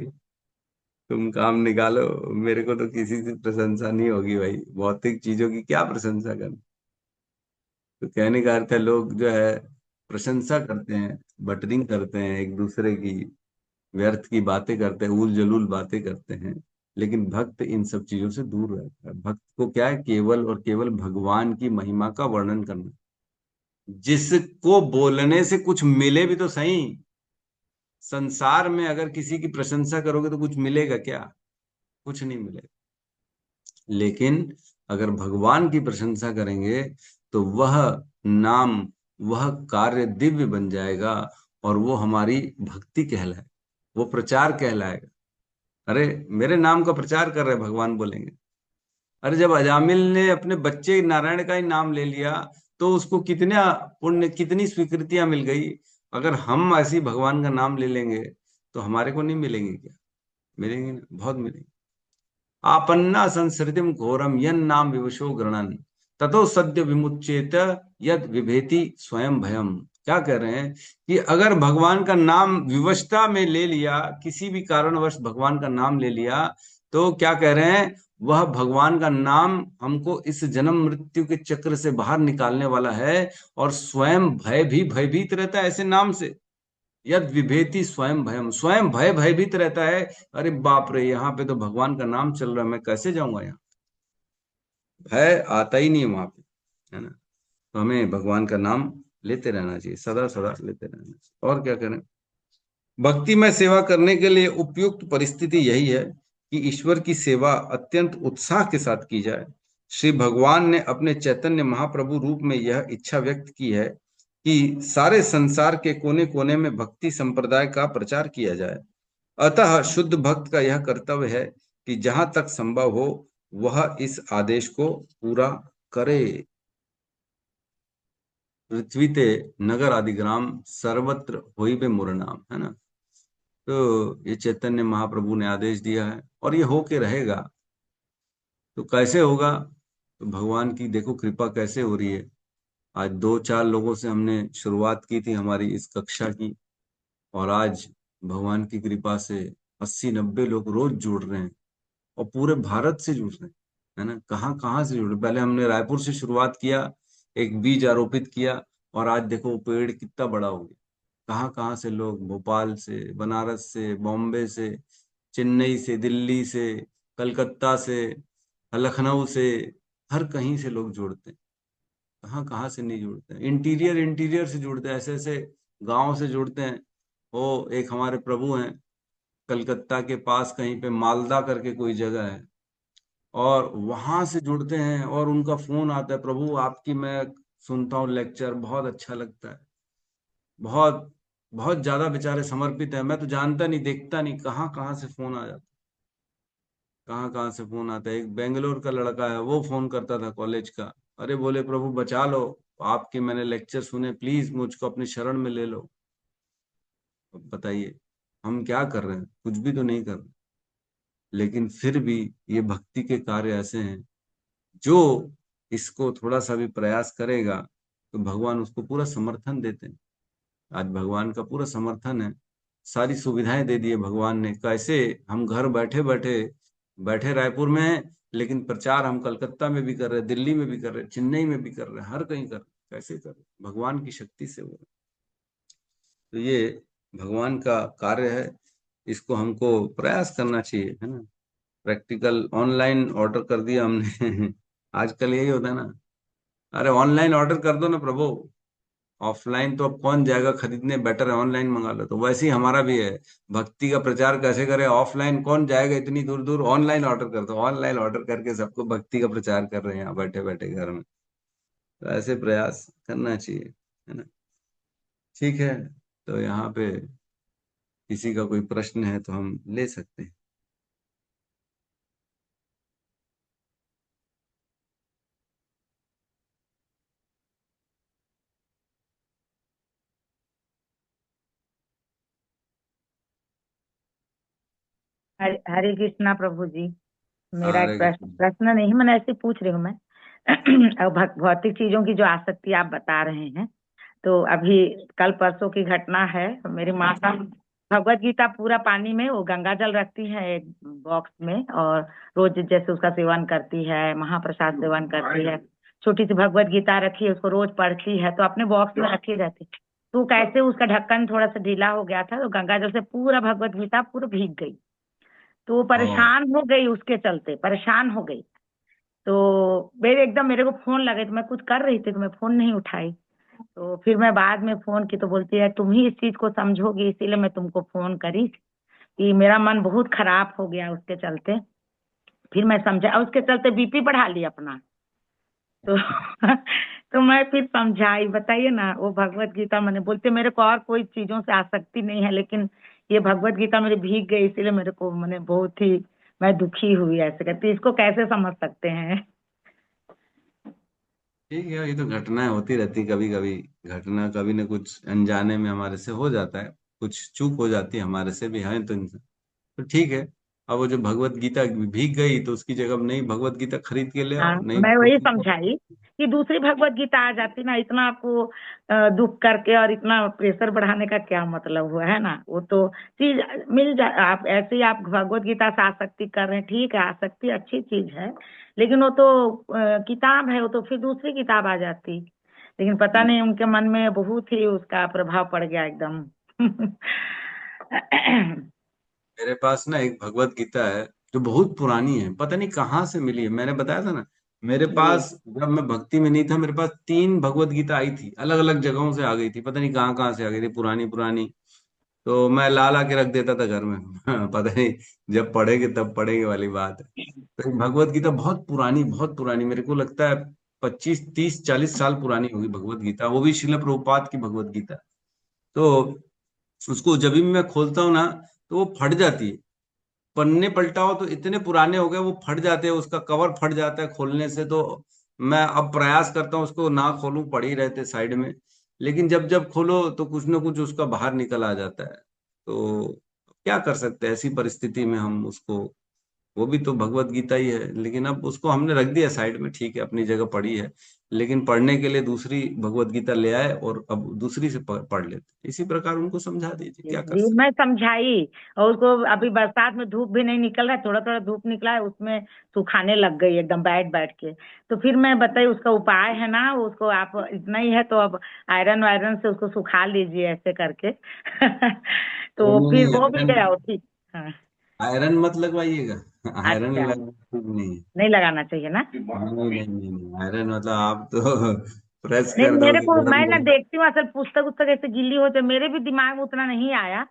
तुम काम निकालो, मेरे को तो किसी से प्रशंसा नहीं होगी भाई, भौतिक चीजों की क्या प्रशंसा करनी। तो कहने का अर्थ है, लोग जो है प्रशंसा करते हैं, बटरिंग करते हैं एक दूसरे की, व्यर्थ की बातें करते हैं, उल जलूल बातें करते हैं। लेकिन भक्त इन सब चीजों से दूर रहता है। भक्त को क्या है, केवल और केवल भगवान की महिमा का वर्णन करना, जिसको बोलने से कुछ मिले भी तो सही। संसार में अगर किसी की प्रशंसा करोगे तो कुछ मिलेगा क्या? कुछ नहीं मिलेगा। लेकिन अगर भगवान की प्रशंसा करेंगे तो वह नाम, वह कार्य दिव्य बन जाएगा, और वो हमारी भक्ति कहलाए, वो प्रचार कहलाएगा। अरे मेरे नाम का प्रचार कर रहे भगवान बोलेंगे। अरे जब अजामिल ने अपने बच्चे नारायण का ही नाम ले लिया तो उसको कितना पुण्य, कितनी स्वीकृतियां मिल गई। अगर हम ऐसी भगवान का नाम ले लेंगे तो हमारे को नहीं मिलेंगे क्या? मिलेंगे ना, बहुत मिलेंगे। आपन्ना संसृतिम घोरम यन नाम विवशो गृणन ततो सद्य विमुच्येत यद विभेति स्वयं भयम। क्या कह रहे हैं कि अगर भगवान का नाम विवशता में ले लिया, किसी भी कारणवश भगवान का नाम ले लिया, तो क्या कह रहे हैं, वह भगवान का नाम हमको इस जन्म मृत्यु के चक्र से बाहर निकालने वाला है, और स्वयं भय भी भयभीत रहता है ऐसे नाम से। यद विभेति स्वयं भयम, स्वयं भय भयभीत रहता है। अरे बाप रे, यहाँ पे तो भगवान का नाम चल रहा है, मैं कैसे जाऊंगा यहाँ? भय आता ही नहीं है वहां पे, है ना। तो हमें भगवान का नाम लेते रहना चाहिए, सदा सदा लेते रहना चाहिए। और क्या करें? भक्ति में सेवा करने के लिए उपयुक्त परिस्थिति यही है कि ईश्वर की सेवा अत्यंत उत्साह के साथ की जाए। श्री भगवान ने अपने चैतन्य महाप्रभु रूप में यह इच्छा व्यक्त की है कि सारे संसार के कोने कोने में भक्ति संप्रदाय का प्रचार किया जाए। अतः शुद्ध भक्त का यह कर्तव्य है कि जहां तक संभव हो वह इस आदेश को पूरा करे। पृथ्वी ते नगर आदि ग्राम सर्वत्र होइबे मोर नाम, है ना। तो ये चैतन्य महाप्रभु ने आदेश दिया है और ये होके रहेगा। तो कैसे होगा? तो भगवान की देखो कृपा कैसे हो रही है। आज 2-4 लोगों से हमने शुरुआत की थी हमारी इस कक्षा की, और आज भगवान की कृपा से 80-90 लोग रोज जुड़ रहे हैं, और पूरे भारत से जुड़ रहे हैं, है ना। कहाँ कहाँ से जुड़ रहे हैं। पहले हमने रायपुर से शुरुआत किया, एक बीज आरोपित किया, और आज देखो वो पेड़ कितना बड़ा हो गया। कहाँ कहाँ से लोग, भोपाल से, बनारस से, बॉम्बे से, चेन्नई से, दिल्ली से, कलकत्ता से, लखनऊ से, हर कहीं से लोग जुड़ते हैं। कहाँ कहाँ से नहीं जुड़ते हैं। इंटीरियर इंटीरियर से जुड़ते हैं, ऐसे ऐसे गांव से जुड़ते हैं। वो एक हमारे प्रभु हैं, कलकत्ता के पास कहीं पे मालदा करके कोई जगह है, और वहां से जुड़ते हैं, और उनका फोन आता है, प्रभु आपकी मैं सुनता हूँ लेक्चर, बहुत अच्छा लगता है। बहुत बहुत ज्यादा बेचारे समर्पित है। मैं तो जानता नहीं, देखता नहीं, कहाँ कहाँ से फोन आ जाता, कहाँ कहाँ से फोन आता है। एक बेंगलोर का लड़का है, वो फोन करता था कॉलेज का। अरे बोले प्रभु बचा लो, आपके मैंने लेक्चर सुने, प्लीज मुझको अपने शरण में ले लो। अब बताइए हम क्या कर रहे हैं? कुछ भी तो नहीं कर रहे। लेकिन फिर भी ये भक्ति के कार्य ऐसे हैं, जो इसको थोड़ा सा भी प्रयास करेगा तो भगवान उसको पूरा समर्थन देते हैं। आज भगवान का पूरा समर्थन है, सारी सुविधाएं दे दी है भगवान ने। कैसे हम घर बैठे बैठे, बैठे रायपुर में हैं, लेकिन प्रचार हम कलकत्ता में भी कर रहे हैं, दिल्ली में भी कर रहे हैं, चेन्नई में भी कर रहे हैं, हर कहीं कर रहे हैं। कैसे कर रहे हैं? भगवान की शक्ति से हो रहा है। तो ये भगवान का कार्य है, इसको हमको प्रयास करना चाहिए, है ना। प्रैक्टिकल ऑनलाइन ऑर्डर कर दिया हमने आजकल यही होता है ना। अरे ऑनलाइन ऑर्डर कर दो ना प्रभु, ऑफलाइन तो अब कौन जाएगा खरीदने, बेटर है ऑनलाइन मंगा लो। तो वैसे ही हमारा भी है, भक्ति का प्रचार कैसे करें, ऑफलाइन कौन जाएगा इतनी दूर दूर, ऑनलाइन ऑर्डर कर दो। ऑनलाइन ऑर्डर करके सबको भक्ति का प्रचार कर रहे हैं यहाँ बैठे बैठे घर में। तो ऐसे प्रयास करना चाहिए, है ना। ठीक है, तो यहाँ पे किसी का कोई प्रश्न है तो हम ले सकते हैं। हरे कृष्णा प्रभु जी। मेरा एक हरे प्रश्न कृष्ण। प्रश्न नहीं, मैंने ऐसे पूछ रही हूँ मैं। अब भौतिक चीजों की जो आसक्ति आप बता रहे हैं, तो अभी कल परसों की घटना है। मेरी माता भगवत गीता पूरा पानी में, वो गंगा जल रखती है एक बॉक्स में, और रोज जैसे उसका सेवन करती है, महाप्रसाद सेवन करती है। छोटी सी भगवत गीता रखी है, उसको रोज पढ़ती है, तो अपने बॉक्स में रखी रहती है। तो कैसे उसका ढक्कन थोड़ा सा ढीला हो गया था, तो गंगा जल से पूरा भगवत गीता पूरा भीग गई। तो वो ओ, परेशान हो गई, उसके चलते परेशान हो गई। तो मेरे को फोन लगे, तो मैं कुछ कर रही थी तो मैं फोन नहीं उठाई। तो फिर मैं बाद में फोन की तो बोलती है तुम ही इस चीज को समझोगी, इसीलिए मैं तुमको फोन करी कि मेरा मन बहुत खराब हो गया उसके चलते। फिर मैं समझा, और उसके चलते बीपी बढ़ा ली अपना। तो तो मैं फिर समझाई, बताइए ना, वो भगवत गीता मैंने बोलते मेरे को और कोई चीजों से आसक्ति नहीं है, लेकिन ये भगवत गीता मेरी भीग गई, इसीलिए मेरे को मैंने बहुत ही मैं दुखी हुई, ऐसे करती। इसको कैसे समझ सकते हैं? ठीक है, ये तो घटनाएं होती रहती, कभी कभी घटना कभी न कुछ अनजाने में हमारे से हो जाता है, कुछ चूक हो जाती है हमारे से भी, है तो इंसान। तो ठीक है। अब वो जो भगवत गीता भीग गई तो उसकी जगह अब नई भगवत गीता खरीद के ले हाँ, आओ, नई मैं भगवत वही गीता। समझाई कि दूसरी भगवत गीता आ जाती ना, इतना आपको दुख करके और इतना प्रेशर बढ़ाने का क्या मतलब हुआ, है ना? वो तो चीज मिल जा, आप ऐसे ही आप भगवत गीता से आसक्ति कर रहे हैं, ठीक है, आसक्ति अच्छी चीज है, लेकिन वो तो किताब है, वो तो फिर दूसरी किताब आ जाती। लेकिन पता नहीं उनके मन में बहुत ही उसका प्रभाव पड़ गया एकदम। मेरे पास ना एक भगवत गीता है जो बहुत पुरानी है, पता नहीं कहाँ से मिली है। मैंने बताया था ना, मेरे जी। पास जब मैं भक्ति में नहीं था, मेरे पास 3 भगवत गीता आई थी, अलग अलग जगहों से आ गई थी, पता नहीं कहाँ कहाँ से आ गई थी, पुरानी पुरानी। तो मैं ला ला के रख देता था घर में। पता नहीं जब पढ़ेंगे तब पढ़ेंगे वाली बात है। तो भगवत गीता बहुत पुरानी, बहुत पुरानी, मेरे को लगता है 25 30 40 साल पुरानी होगी भगवत गीता, वो भी शिल प्रभुपाद की भगवत गीता। तो उसको जब भी मैं खोलता हूँ ना, तो वो फट जाती है। पन्ने पलटाओ तो इतने पुराने हो गए, वो फट जाते हैं, उसका कवर फट जाता है खोलने से। तो मैं अब प्रयास करता हूँ उसको ना खोलूं, पड़े ही रहते साइड में। लेकिन जब जब खोलो तो कुछ ना कुछ उसका बाहर निकल आ जाता है। तो क्या कर सकते हैं ऐसी परिस्थिति में हम उसको, वो भी तो भगवत गीता ही है, लेकिन अब उसको हमने रख दिया साइड में, ठीक है, अपनी जगह पड़ी है। लेकिन पढ़ने के लिए दूसरी भगवत गीता ले आए और अब दूसरी से पढ़ लेते। इसी प्रकार उनको समझा दीजिए, जी क्या कर जी, सकते। मैं समझाई। और उसको अभी बरसात में धूप भी नहीं निकल रहा है, थोड़ा थोड़ा धूप निकला है, उसमें सुखाने लग गई एकदम बैठ बैठ के। तो फिर मैं बताई उसका उपाय है ना, उसको आप इतना ही है तो अब आयरन वायरन से उसको सुखा लीजिए ऐसे करके। तो नहीं फिर नहीं, वो भी आयरन, गया वो, ठीक। हाँ। आयरन मत लगवाइएगा। आयरन अच्छा, लगवाना ठीक नहीं है। नहीं लगाना चाहिए ना? नहीं नहीं नहीं नहीं, आयरन मतलब आप तो प्रेस नहीं, कर मेरे दोगे को गरम मैं ना गरम। देखती हूँ असल पुस्तक उस्तक ऐसे गिल्ली हो तो मेरे भी दिमाग में उतना नहीं आया।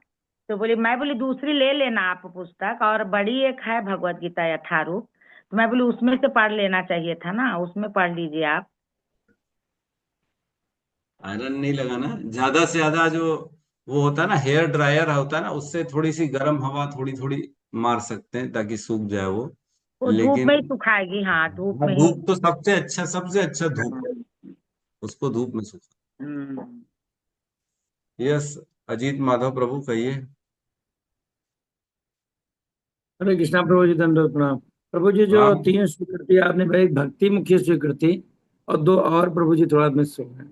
तो मैं बोली दूसरी ले लेना आप पुस्तक, और बड़ी एक है भगवत गीता यथारूप, तो मैं बोली उसमें से पढ़ लेना चाहिए था ना, उसमें पढ़ लीजिए आप। आयरन नहीं लगाना, ज्यादा से ज्यादा जो वो होता है ना, हेयर ड्रायर होता है ना, उससे थोड़ी सी गर्म हवा थोड़ी थोड़ी मार सकते हैं ताकि सूख जाए वो। वो धूप लेकिन में ही सुखाएगी, हाँ धूप हाँ, में ही। धूप तो सबसे अच्छा धूप, हम्म। उसको धूप में सुखा। हम्म। यस, अजीत माधव प्रभु कहिए। हरे कृष्णा प्रभु जी, दंडवत प्रणाम। प्रभु जी, जो आप 3 स्वीकृति आपने भाई, भक्ति मुख्य स्वीकृति और 2 और प्रभु जी थोड़ा मिस हो गए।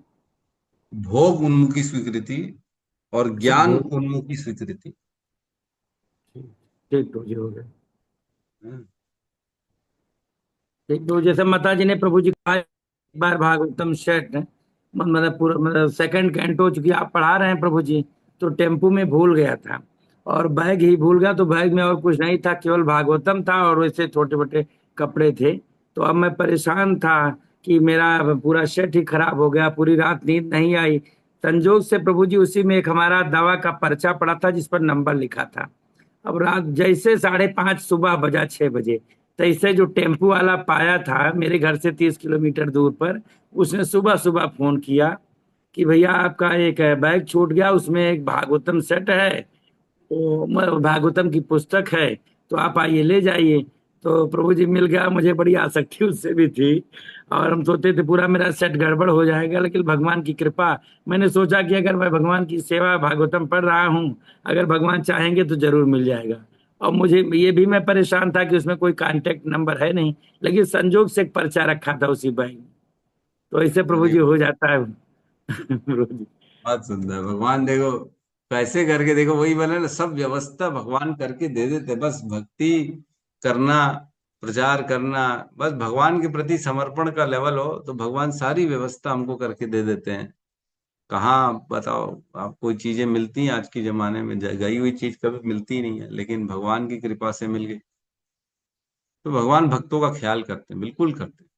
भोग उन्मुखी स्वीकृति और अच्छा, ज्ञान भोग। उन्मुखी स्वीकृति। ठीक, ठीक प्रभु जी, हो गए। हाँ। ठीक प्रभु, जैसे माता जी ने प्रभु जी कहा, एक बार भागवतम सेट है, मतलब पूरा मतलब सेकंड कैंटो, चूंकि आप पढ़ा रहे हैं प्रभु जी, तो टेम्पू में भूल गया था और बैग ही भूल गया। तो बैग में और कुछ नहीं था, केवल भागवतम था और वैसे छोटे छोटे कपड़े थे। तो अब मैं परेशान था कि मेरा पूरा सेट ही खराब हो गया, पूरी रात नींद नहीं आई। संजोग से प्रभु जी उसी में एक हमारा दवा का पर्चा पड़ा था जिस पर नंबर लिखा था। अब रात जैसे 5:30 सुबह बजा 6 बजे, तैसे जो टेम्पू वाला पाया था मेरे घर से 30 किलोमीटर दूर पर, उसने सुबह सुबह फोन किया कि भैया आपका एक बैग छूट गया, उसमें एक भागवतम सेट है, तो भागवतम की पुस्तक है, तो आप आइए ले जाइए। तो प्रभु जी मिल गया, मुझे बड़ी आसक्ति उससे भी थी और हम सोचते थे पूरा मेरा सेट गड़बड़ हो जाएगा, लेकिन भगवान की कृपा। मैंने सोचा कि अगर मैं भगवान की सेवा भागवतम पढ़ रहा हूँ, अगर भगवान चाहेंगे तो जरूर मिल जाएगा। और मुझे ये भी मैं परेशान था कि उसमें कोई कांटेक्ट नंबर है नहीं, लेकिन संजोग से एक पर्चा रखा था उसी बैग में। तो ऐसे प्रभु अरे जी हो जाता है। प्रभु जी। बहुत सुंदर, भगवान देखो कैसे करके, देखो वही बोला ना, सब व्यवस्था भगवान करके दे देते, बस भक्ति करना, प्रचार करना, बस भगवान के प्रति समर्पण का लेवल हो तो भगवान सारी व्यवस्था हमको करके दे देते हैं। कहाँ बताओ, आप कोई चीजें मिलती हैं आज के जमाने में? गई हुई चीज कभी मिलती नहीं है, लेकिन भगवान की कृपा से मिल गई। तो भगवान भक्तों का ख्याल करते हैं, बिल्कुल करते हैं।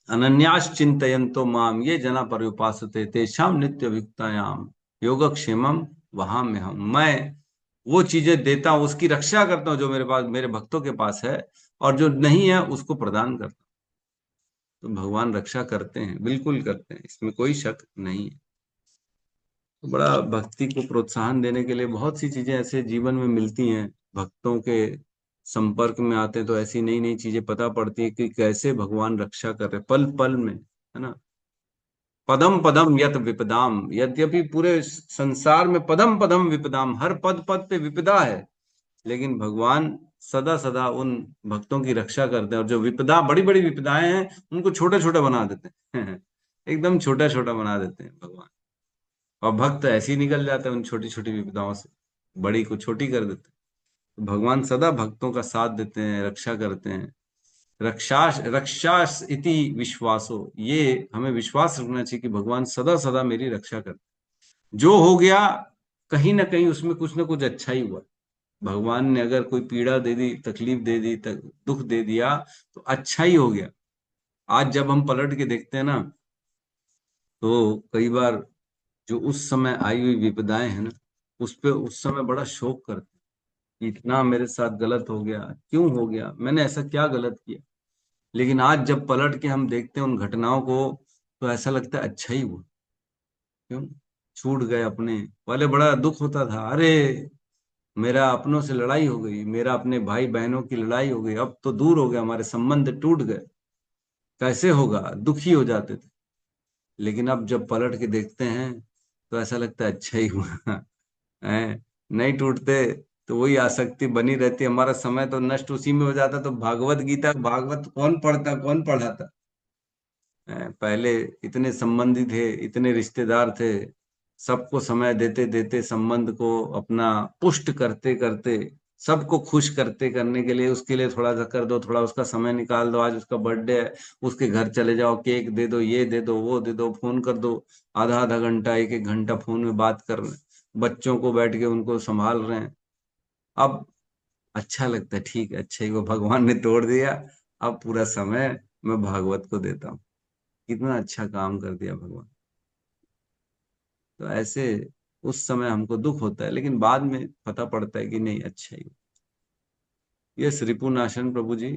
अनन्यास चिंतयन्तो माम ये जना पर्युपासते तेषाम नित्य अभियुक्तायाम योगक्षेमम वहां में हम। मैं वो चीजें देता हूँ, उसकी रक्षा करता हूँ जो मेरे पास, मेरे भक्तों के पास है, और जो नहीं है उसको प्रदान करता हूँ। तो भगवान रक्षा करते हैं, बिल्कुल करते हैं, इसमें कोई शक नहीं है। तो बड़ा भक्ति को प्रोत्साहन देने के लिए बहुत सी चीजें ऐसे जीवन में मिलती हैं। भक्तों के संपर्क में आते हैं तो ऐसी नई नई चीजें पता पड़ती है कि कैसे भगवान रक्षा कर रहे पल पल में, है ना। पदम पदम यत विपदाम, यद्यपि पूरे संसार में पदम पदम विपदाम, हर पद पद पे विपदा है, लेकिन भगवान सदा सदा उन भक्तों की रक्षा करते हैं। और जो विपदा, बड़ी बड़ी विपदाएं हैं, उनको छोटा छोटा बना देते हैं एकदम छोटा छोटा बना देते हैं भगवान। और भक्त ऐसे ही निकल जाते हैं उन छोटी छोटी विपदाओं से, बड़ी को छोटी कर देते हैं। तो भगवान सदा भक्तों का साथ देते हैं, रक्षा करते हैं। रक्षाश रक्षास इति विश्वासो, ये हमें विश्वास रखना चाहिए कि भगवान सदा सदा मेरी रक्षा करते हैं। जो हो गया कहीं ना कहीं उसमें कुछ ना कुछ अच्छा ही हुआ। भगवान ने अगर कोई पीड़ा दे दी, तकलीफ दे दी, दुख दे दिया, तो अच्छा ही हो गया। आज जब हम पलट के देखते हैं ना, तो कई बार जो उस समय आई हुई विपदाएं हैं ना, उस पे उस समय बड़ा शोक करते हैं कि इतना मेरे साथ गलत हो गया, क्यों हो गया, मैंने ऐसा क्या गलत किया। लेकिन आज जब पलट के हम देखते हैं उन घटनाओं को, तो ऐसा लगता है अच्छा ही हुआ। क्यों? छूट गए अपने। पहले बड़ा दुख होता था, अरे मेरा अपनों से लड़ाई हो गई, मेरा अपने भाई बहनों की लड़ाई हो गई, अब तो दूर हो गया, हमारे संबंध टूट गए, कैसे होगा, दुखी हो जाते थे। लेकिन अब जब पलट के देखते हैं तो ऐसा लगता है अच्छा ही हुआ है। नहीं टूटते तो वही आसक्ति बनी रहती, हमारा समय तो नष्ट उसी में हो जाता। तो भागवत गीता, भागवत कौन पढ़ता, कौन पढ़ाता? पहले इतने संबंधी थे, इतने रिश्तेदार थे, सबको समय देते देते, संबंध को अपना पुष्ट करते करते, सबको खुश करते करने के लिए, उसके लिए थोड़ा सा कर दो, थोड़ा उसका समय निकाल दो, आज उसका बर्थडे है, उसके घर चले जाओ, केक दे दो, ये दे दो, वो दे दो, फोन कर दो, आधा आधा घंटा, एक एक घंटा फोन में बात कर रहे हैं, बच्चों को बैठ के उनको संभाल रहे हैं। अब अच्छा लगता है, ठीक है, अच्छा ही वो भगवान ने तोड़ दिया, अब पूरा समय मैं भागवत को देता हूँ। कितना अच्छा काम कर दिया भगवान। तो ऐसे उस समय हमको दुख होता है, लेकिन बाद में पता पड़ता है कि नहीं, अच्छा ही। यस रिपुनाशन प्रभु जी।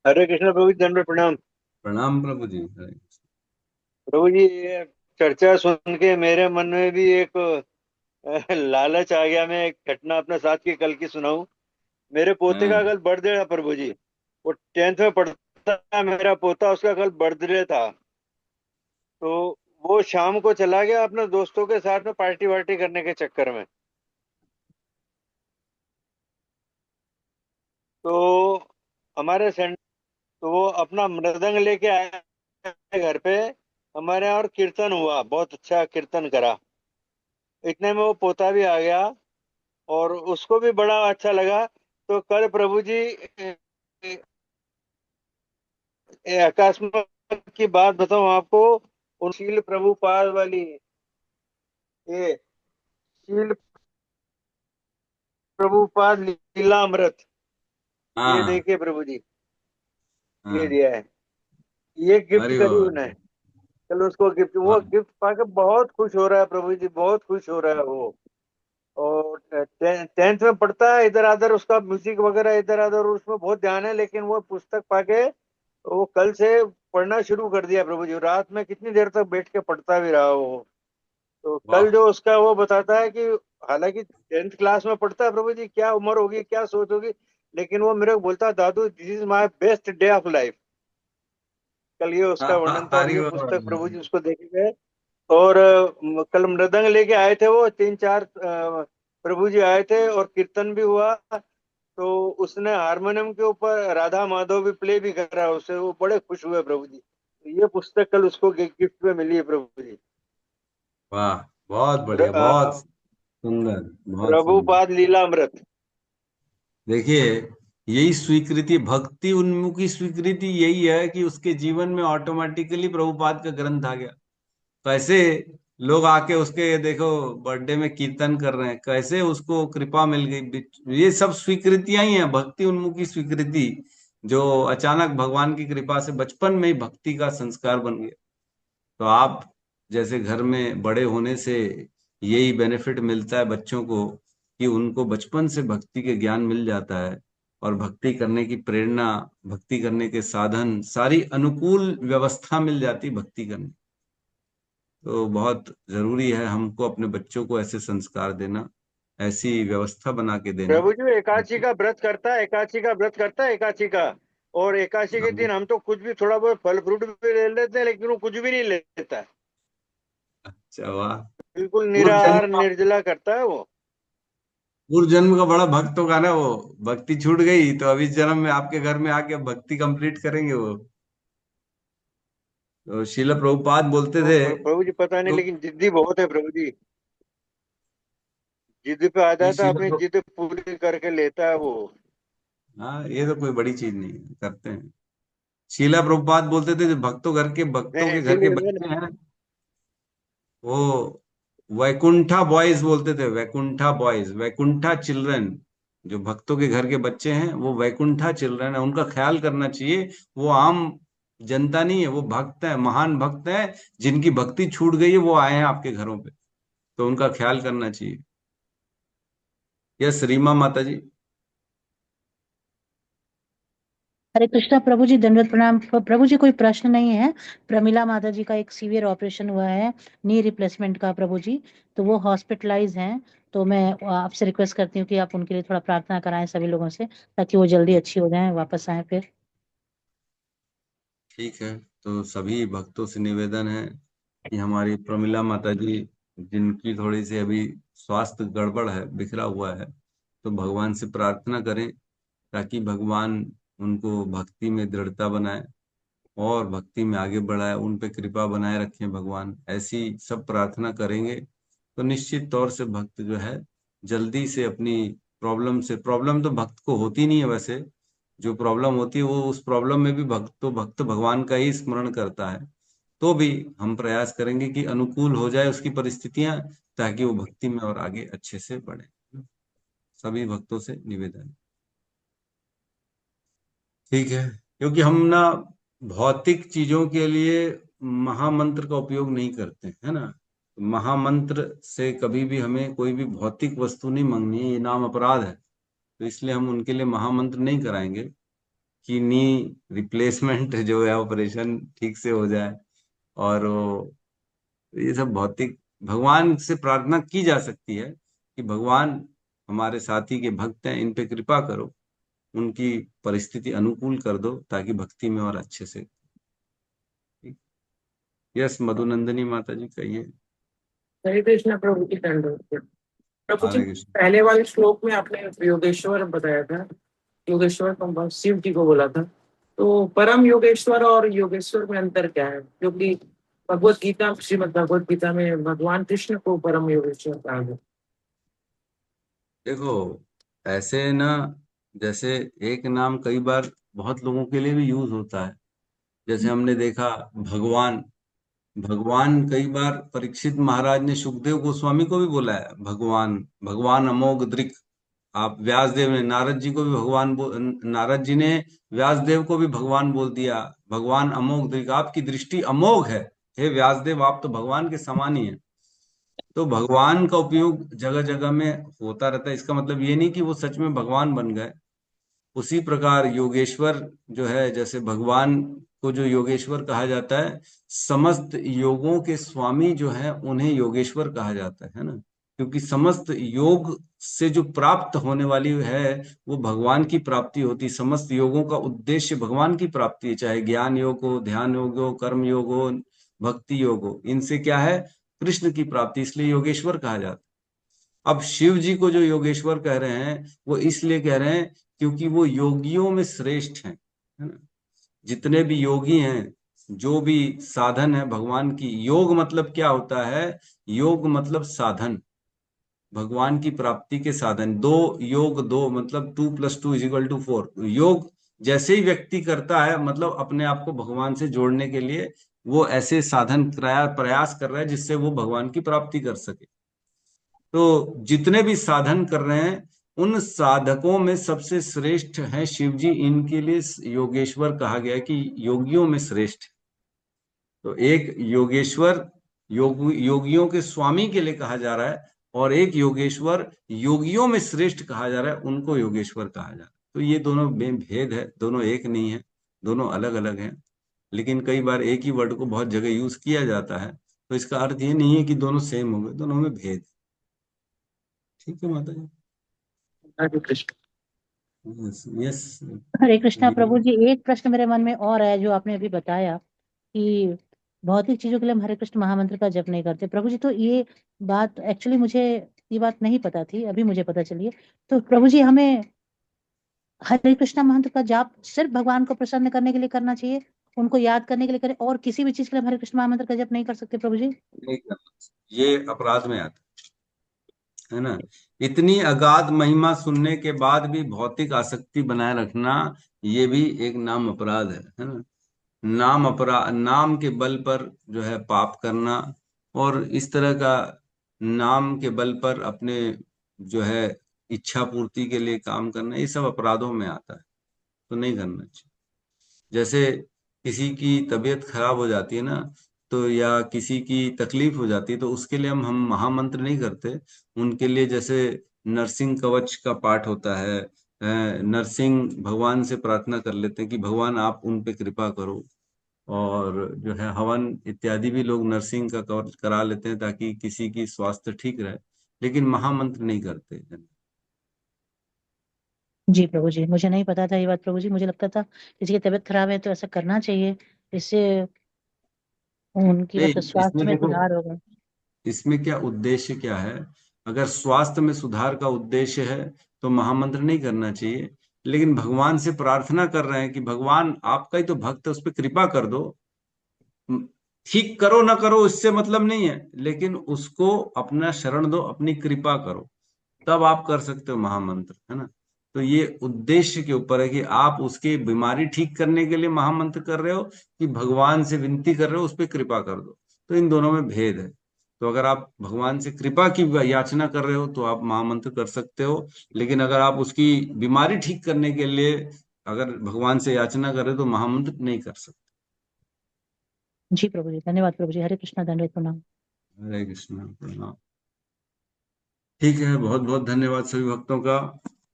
हरे कृष्ण प्रभु जी, दंड प्रणाम। प्रणाम प्रभु जी। हरे कृष्ण। प्रभु जी, ये चर्चा सुन के मेरे मन में भी एक लालच आ गया। मैं एक घटना अपने साथ की कल की सुनाऊं। मेरे पोते का हाँ, कल बर्थडे था प्रभु जी। वो 10th में पढ़ता है मेरा पोता, उसका कल बर्थडे था। तो वो शाम को चला गया अपने दोस्तों के साथ में पार्टी वार्टी करने के चक्कर में। तो हमारे सेंटर, तो वो अपना मृदंग लेके आया घर पे हमारे यहाँ, और कीर्तन हुआ, बहुत अच्छा कीर्तन करा। इतने में वो पोता भी आ गया और उसको भी बड़ा अच्छा लगा। तो कल प्रभु जी, अकस्मात की बात बताऊं आपको, उन शील प्रभुपाद वाली, ये शील प्रभुपाद लीलामृत, ये हाँ, देखिए प्रभु जी, ये हाँ। दिया है, ये गिफ्ट अरे करी बाबा। उन्हें। चलो उसको गिफ्ट, वो हाँ, गिफ्ट पाके बहुत खुश हो रहा है प्रभु जी, बहुत खुश हो रहा है वो। और 10th में पढ़ता है, इधर उधर उसका म्यूजिक वगैरह इधर उधर उसमें बहुत ध्यान है, लेकिन वो पुस्तक पाके वो कल से पढ़ना शुरू कर दिया प्रभु जी। रात में कितनी देर तक बैठ के पढ़ता भी रहा वो। तो कल वाह। जो उसका वो बताता है कि हालांकि 10th क्लास में पढ़ता है प्रभु जी, क्या उम्र होगी, क्या सोच होगी, लेकिन वो मेरे को बोलता है, दादू this is my best day of life. कल ये उसका वर्णन था, और अरे ये पुस्तक प्रभु बाबा। जी उसको देखे गए। और कल मृदंग लेके आए थे वो, 3-4 प्रभु जी आए थे और कीर्तन भी हुआ। तो उसने हारमोनियम के ऊपर राधा माधव भी प्ले भी करा, उससे वो बड़े खुश हुए प्रभु जी। तो ये पुस्तक कल उसको गिफ्ट में मिली है प्रभु जी। वाह, बहुत बढ़िया, बहुत प्र- सुंदर, बहुत सुंदर। प्रभुपाद लीलामृत। देखिए, यही स्वीकृति, भक्ति उन्मुखी स्वीकृति यही है कि उसके जीवन में ऑटोमेटिकली प्रभुपाद का ग्रंथ आ गया। कैसे लोग आके उसके देखो बर्थडे में कीर्तन कर रहे हैं, कैसे उसको कृपा मिल गई। ये सब स्वीकृतियां ही हैं, भक्ति उन्मुखी स्वीकृति, जो अचानक भगवान की कृपा से बचपन में ही भक्ति का संस्कार बन गया। तो आप जैसे घर में बड़े होने से यही बेनिफिट मिलता है बच्चों को कि उनको बचपन से भक्ति के ज्ञान मिल जाता है, और भक्ति करने की प्रेरणा, भक्ति करने के साधन, सारी अनुकूल व्यवस्था मिल जाती भक्ति करने। तो बहुत जरूरी है हमको अपने बच्चों को ऐसे संस्कार देना, ऐसी व्यवस्था बना के देना। प्रभु जी एकादशी का व्रत करता है, एकादशी का व्रत करता है, एकादशी का। और एकादशी के दिन हम तो कुछ भी थोड़ा बहुत फल फ्रूट भी ले लेते हैं, लेकिन वो कुछ भी नहीं लेता है। अच्छा, वाह। बिल्कुल पूर्व निराहार जन्म निर्जला करता है वो। पूर्व जन्म का बड़ा भक्त होगा ना वो, भक्ति छूट गई तो अभी इस जन्म में आपके घर में आके भक्ति कंप्लीट करेंगे वो। तो शिला प्रभुपाद बोलते थे प्रभु जी पता नहीं, तो लेकिन जिद्दी बहुत है प्रभु जी। जिद पे आ जाता है, शिला अपनी जिद पूरी करके लेता है वो। हाँ, ये तो कोई बड़ी चीज नहीं है, करते हैं। शीला प्रभुपाद बोलते थे जो भक्तों नहीं के घर के इसीलिए बच्चे हैं वो वैकुंठा बॉयज बोलते थे, वैकुंठा बॉयज, वैकुंठा चिल्ड्रन। जो भक्तों के घर के बच्चे हैं वो वैकुंठा चिल्ड्रन है, उनका ख्याल करना चाहिए। वो आम जनता नहीं है, वो भक्त है, महान भक्त है, जिनकी भक्ति छूट गई है, वो आए हैं आपके घरों पे, तो उनका ख्याल करना चाहिए। यस रीमा माता जी। हरे कृष्णा प्रभु जी, दंडवत प्रणाम। प्रभु जी कोई प्रश्न नहीं है। प्रमिला माता जी का एक सीवियर ऑपरेशन हुआ है नी रिप्लेसमेंट का प्रभु जी, तो वो हॉस्पिटलाइज हैं। तो मैं आपसे रिक्वेस्ट करती हूँ कि आप उनके लिए थोड़ा प्रार्थना कराएं सभी लोगों से, ताकि वो जल्दी अच्छी हो जाएं, वापस आए फिर। ठीक है, तो सभी भक्तों से निवेदन है कि हमारी प्रमिला माता जी, जिनकी थोड़ी सी अभी स्वास्थ्य गड़बड़ है, बिखरा हुआ है, तो भगवान से प्रार्थना करें ताकि भगवान उनको भक्ति में दृढ़ता बनाए और भक्ति में आगे बढ़ाए, उन पे कृपा बनाए रखें भगवान। ऐसी सब प्रार्थना करेंगे तो निश्चित तौर से भक्त जो है जल्दी से अपनी प्रॉब्लम तो भक्त को होती नहीं है वैसे, जो प्रॉब्लम होती है वो उस प्रॉब्लम में भी भक्त भगवान का ही स्मरण करता है। तो भी हम प्रयास करेंगे कि अनुकूल हो जाए उसकी परिस्थितियां, ताकि वो भक्ति में और आगे अच्छे से बढ़े। सभी भक्तों से निवेदन है। ठीक है, क्योंकि हम ना भौतिक चीजों के लिए महामंत्र का उपयोग नहीं करते, है ना। महामंत्र से कभी भी हमें कोई भी भौतिक वस्तु नहीं मांगनी है, ये नाम अपराध है। तो इसलिए हम उनके लिए महामंत्र नहीं कराएंगे कि नी रिप्लेसमेंट जो है ऑपरेशन ठीक से हो जाए। और ये सब भौतिक, भगवान से प्रार्थना की जा सकती है कि भगवान हमारे साथी के भक्त हैं, इन पे कृपा करो, उनकी परिस्थिति अनुकूल कर दो ताकि भक्ति में और अच्छे से। यस मधुनंदिनी माता जी कहिए। हरे कृष्णा प्रभु की दंडवत। प्रभु जी हरे कृष्ण। पहले वाले श्लोक में आपने योगेश्वर बताया था, योगेश्वर को शिव जी को बोला था, तो परम योगेश्वर और योगेश्वर में अंतर क्या है? क्योंकि भगवत गीता, श्रीमद भगवत गीता में भगवान कृष्ण को परम योगेश्वर कहा गया। देखो ऐसे ना, जैसे एक नाम कई बार बहुत लोगों के लिए भी यूज होता है। जैसे हमने देखा भगवान, भगवान कई बार परीक्षित महाराज ने सुखदेव गोस्वामी को भी बोला है भगवान, भगवान अमोघ दृक्। आप व्यासदेव ने नारद जी को भी नारद जी ने व्यासदेव को भी भगवान बोल दिया, भगवान अमोघ दृक्, आपकी दृष्टि अमोघ है हे व्यासदेव, आप तो भगवान के समान ही है। तो भगवान का उपयोग जगह जगह में होता रहता है, इसका मतलब ये नहीं कि वो सच में भगवान बन गए। उसी प्रकार योगेश्वर जो है, जैसे भगवान को जो योगेश्वर कहा जाता है, समस्त योगों के स्वामी जो है उन्हें योगेश्वर कहा जाता है ना। क्योंकि समस्त योग से जो प्राप्त होने वाली है वो भगवान की प्राप्ति होती। समस्त योगों का उद्देश्य भगवान की प्राप्ति है, चाहे ज्ञान योग हो, ध्यान योग हो, कर्म योग हो, भक्ति योग हो, इनसे क्या है, कृष्ण की प्राप्ति, इसलिए योगेश्वर कहा जाता है। अब शिव जी को जो योगेश्वर कह रहे हैं वो इसलिए कह रहे हैं क्योंकि वो योगियों में श्रेष्ठ हैं, है ना। जितने भी योगी हैं, जो भी साधन है भगवान की, योग मतलब क्या होता है, योग मतलब साधन। भगवान की प्राप्ति के साधन। 2 योग 2 मतलब 2 + 2 = 4। योग जैसे ही व्यक्ति करता है मतलब अपने आप को भगवान से जोड़ने के लिए वो ऐसे साधन प्रयास कर रहा है जिससे वो भगवान की प्राप्ति कर सके। तो जितने भी साधन कर रहे हैं उन साधकों में सबसे श्रेष्ठ है शिव जी। इनके लिए योगेश्वर कहा गया है कि योगियों में श्रेष्ठ। तो एक योगेश्वर योगियों के स्वामी के लिए कहा जा रहा है और एक योगेश्वर योगियों में श्रेष्ठ कहा जा रहा है, उनको योगेश्वर कहा जा रहा है। तो ये दोनों भेद है, दोनों एक नहीं है, दोनों अलग अलग हैं। लेकिन कई बार एक ही वर्ड को बहुत जगह यूज किया जाता है, तो इसका अर्थ ये नहीं है कि दोनों सेम हो गए, दोनों में भेद। ठीक है माता जी। हरे कृष्ण। यस। हरे कृष्णा प्रभु जी, एक प्रश्न मेरे मन में और है जो आपने अभी बताया कि भौतिक चीजों के लिए हम हरे कृष्ण महामंत्र का जप नहीं करते। प्रभु जी, तो ये बात एक्चुअली मुझे ये बात नहीं पता थी, अभी मुझे पता चली है। तो प्रभु जी, हमें हरे कृष्णा मंत्र का जाप सिर्फ भगवान को प्रसन्न करने के लिए करना चाहिए, उनको याद करने के लिए करें, और किसी भी चीज के लिए हम हरे कृष्ण महामंत्र का जप नहीं कर सकते प्रभु जी? नहीं करना, ये अपराध में आता है ना। इतनी अगाध महिमा सुनने के बाद भी भौतिक आसक्ति बनाए रखना, ये भी एक नाम अपराध है ना। नाम अपराध, नाम के बल पर जो है पाप करना और इस तरह का नाम के बल पर अपने जो है इच्छा पूर्ति के लिए काम करना, ये सब अपराधों में आता है, तो नहीं करना चाहिए। जैसे किसी की तबीयत खराब हो जाती है ना, तो या किसी की तकलीफ हो जाती है, तो उसके लिए हम महामंत्र नहीं करते। उनके लिए जैसे नरसिंह कवच का पाठ होता है, नरसिंह भगवान से प्रार्थना कर लेते हैं कि भगवान आप उन पे कृपा करो, और जो है हवन इत्यादि भी लोग नरसिंह का कवच करा लेते हैं ताकि किसी की स्वास्थ्य ठीक रहे, लेकिन महामंत्र नहीं करते। जी प्रभु जी, मुझे नहीं पता था ये बात प्रभु जी। मुझे लगता था किसी की तबीयत खराब है तो ऐसा करना चाहिए, इससे उनकी नहीं, मतलब स्वास्थ्य इसमें में देखो, सुधार होगा। इसमें क्या उद्देश्य क्या है? अगर स्वास्थ्य में सुधार का उद्देश्य है तो महामंत्र नहीं करना चाहिए, लेकिन भगवान से प्रार्थना कर रहे हैं कि भगवान आपका ही तो भक्त है, उस पर कृपा कर दो, ठीक करो ना करो इससे मतलब नहीं है, लेकिन उसको अपना शरण दो, अपनी कृपा करो, तब आप कर सकते हो महामंत्र, है ना। तो ये उद्देश्य के ऊपर है कि आप उसकी बीमारी ठीक करने के लिए महामंत्र कर रहे हो कि भगवान से विनती कर रहे हो उस पर कृपा कर दो। तो इन दोनों में भेद है। तो अगर आप भगवान से कृपा की याचना कर रहे हो तो आप महामंत्र कर सकते हो, लेकिन अगर आप उसकी बीमारी ठीक करने के लिए अगर भगवान से याचना कर रहे हो तो महामंत्र नहीं कर सकते। जी प्रभु जी, धन्यवाद प्रभु जी। हरे कृष्णा, दंडवत प्रणाम। हरे कृष्णा, प्रणाम। ठीक है, बहुत बहुत धन्यवाद सभी भक्तों का।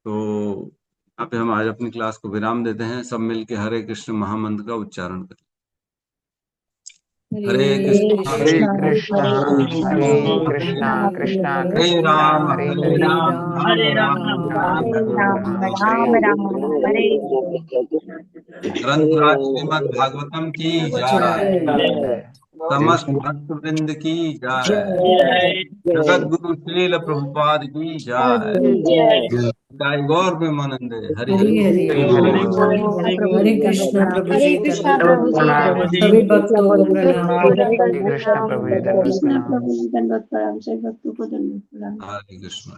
तो यहाँ पे हम आज अपनी क्लास को विराम देते हैं। सब मिलके हरे कृष्ण महामंत्र का उच्चारण करें। हरे कृष्ण हरे कृष्णा हरे कृष्णा कृष्णा हरे कृष्णा राम हरे हरे हरे राम राम राम राम हरे राम हरे। हरे ग्रंथराज श्रीमद् भागवतम की जय, जय। समस्त भक्त वृंद की जय, जगत गुरु श्रील प्रभुपाद की जय, जय गौर प्रेमानंद। हरि हरि हरि हरि हरे बोल। हरे हरे कृष्णा प्रभु हरे जी, कृष्णा दंडवत प्रभु जी, प्रणाम। प्रभु जी सभी भक्तों को प्रणाम। हरे कृष्ण प्रभु जी, दंडवत प्रणाम। हरे कृष्ण।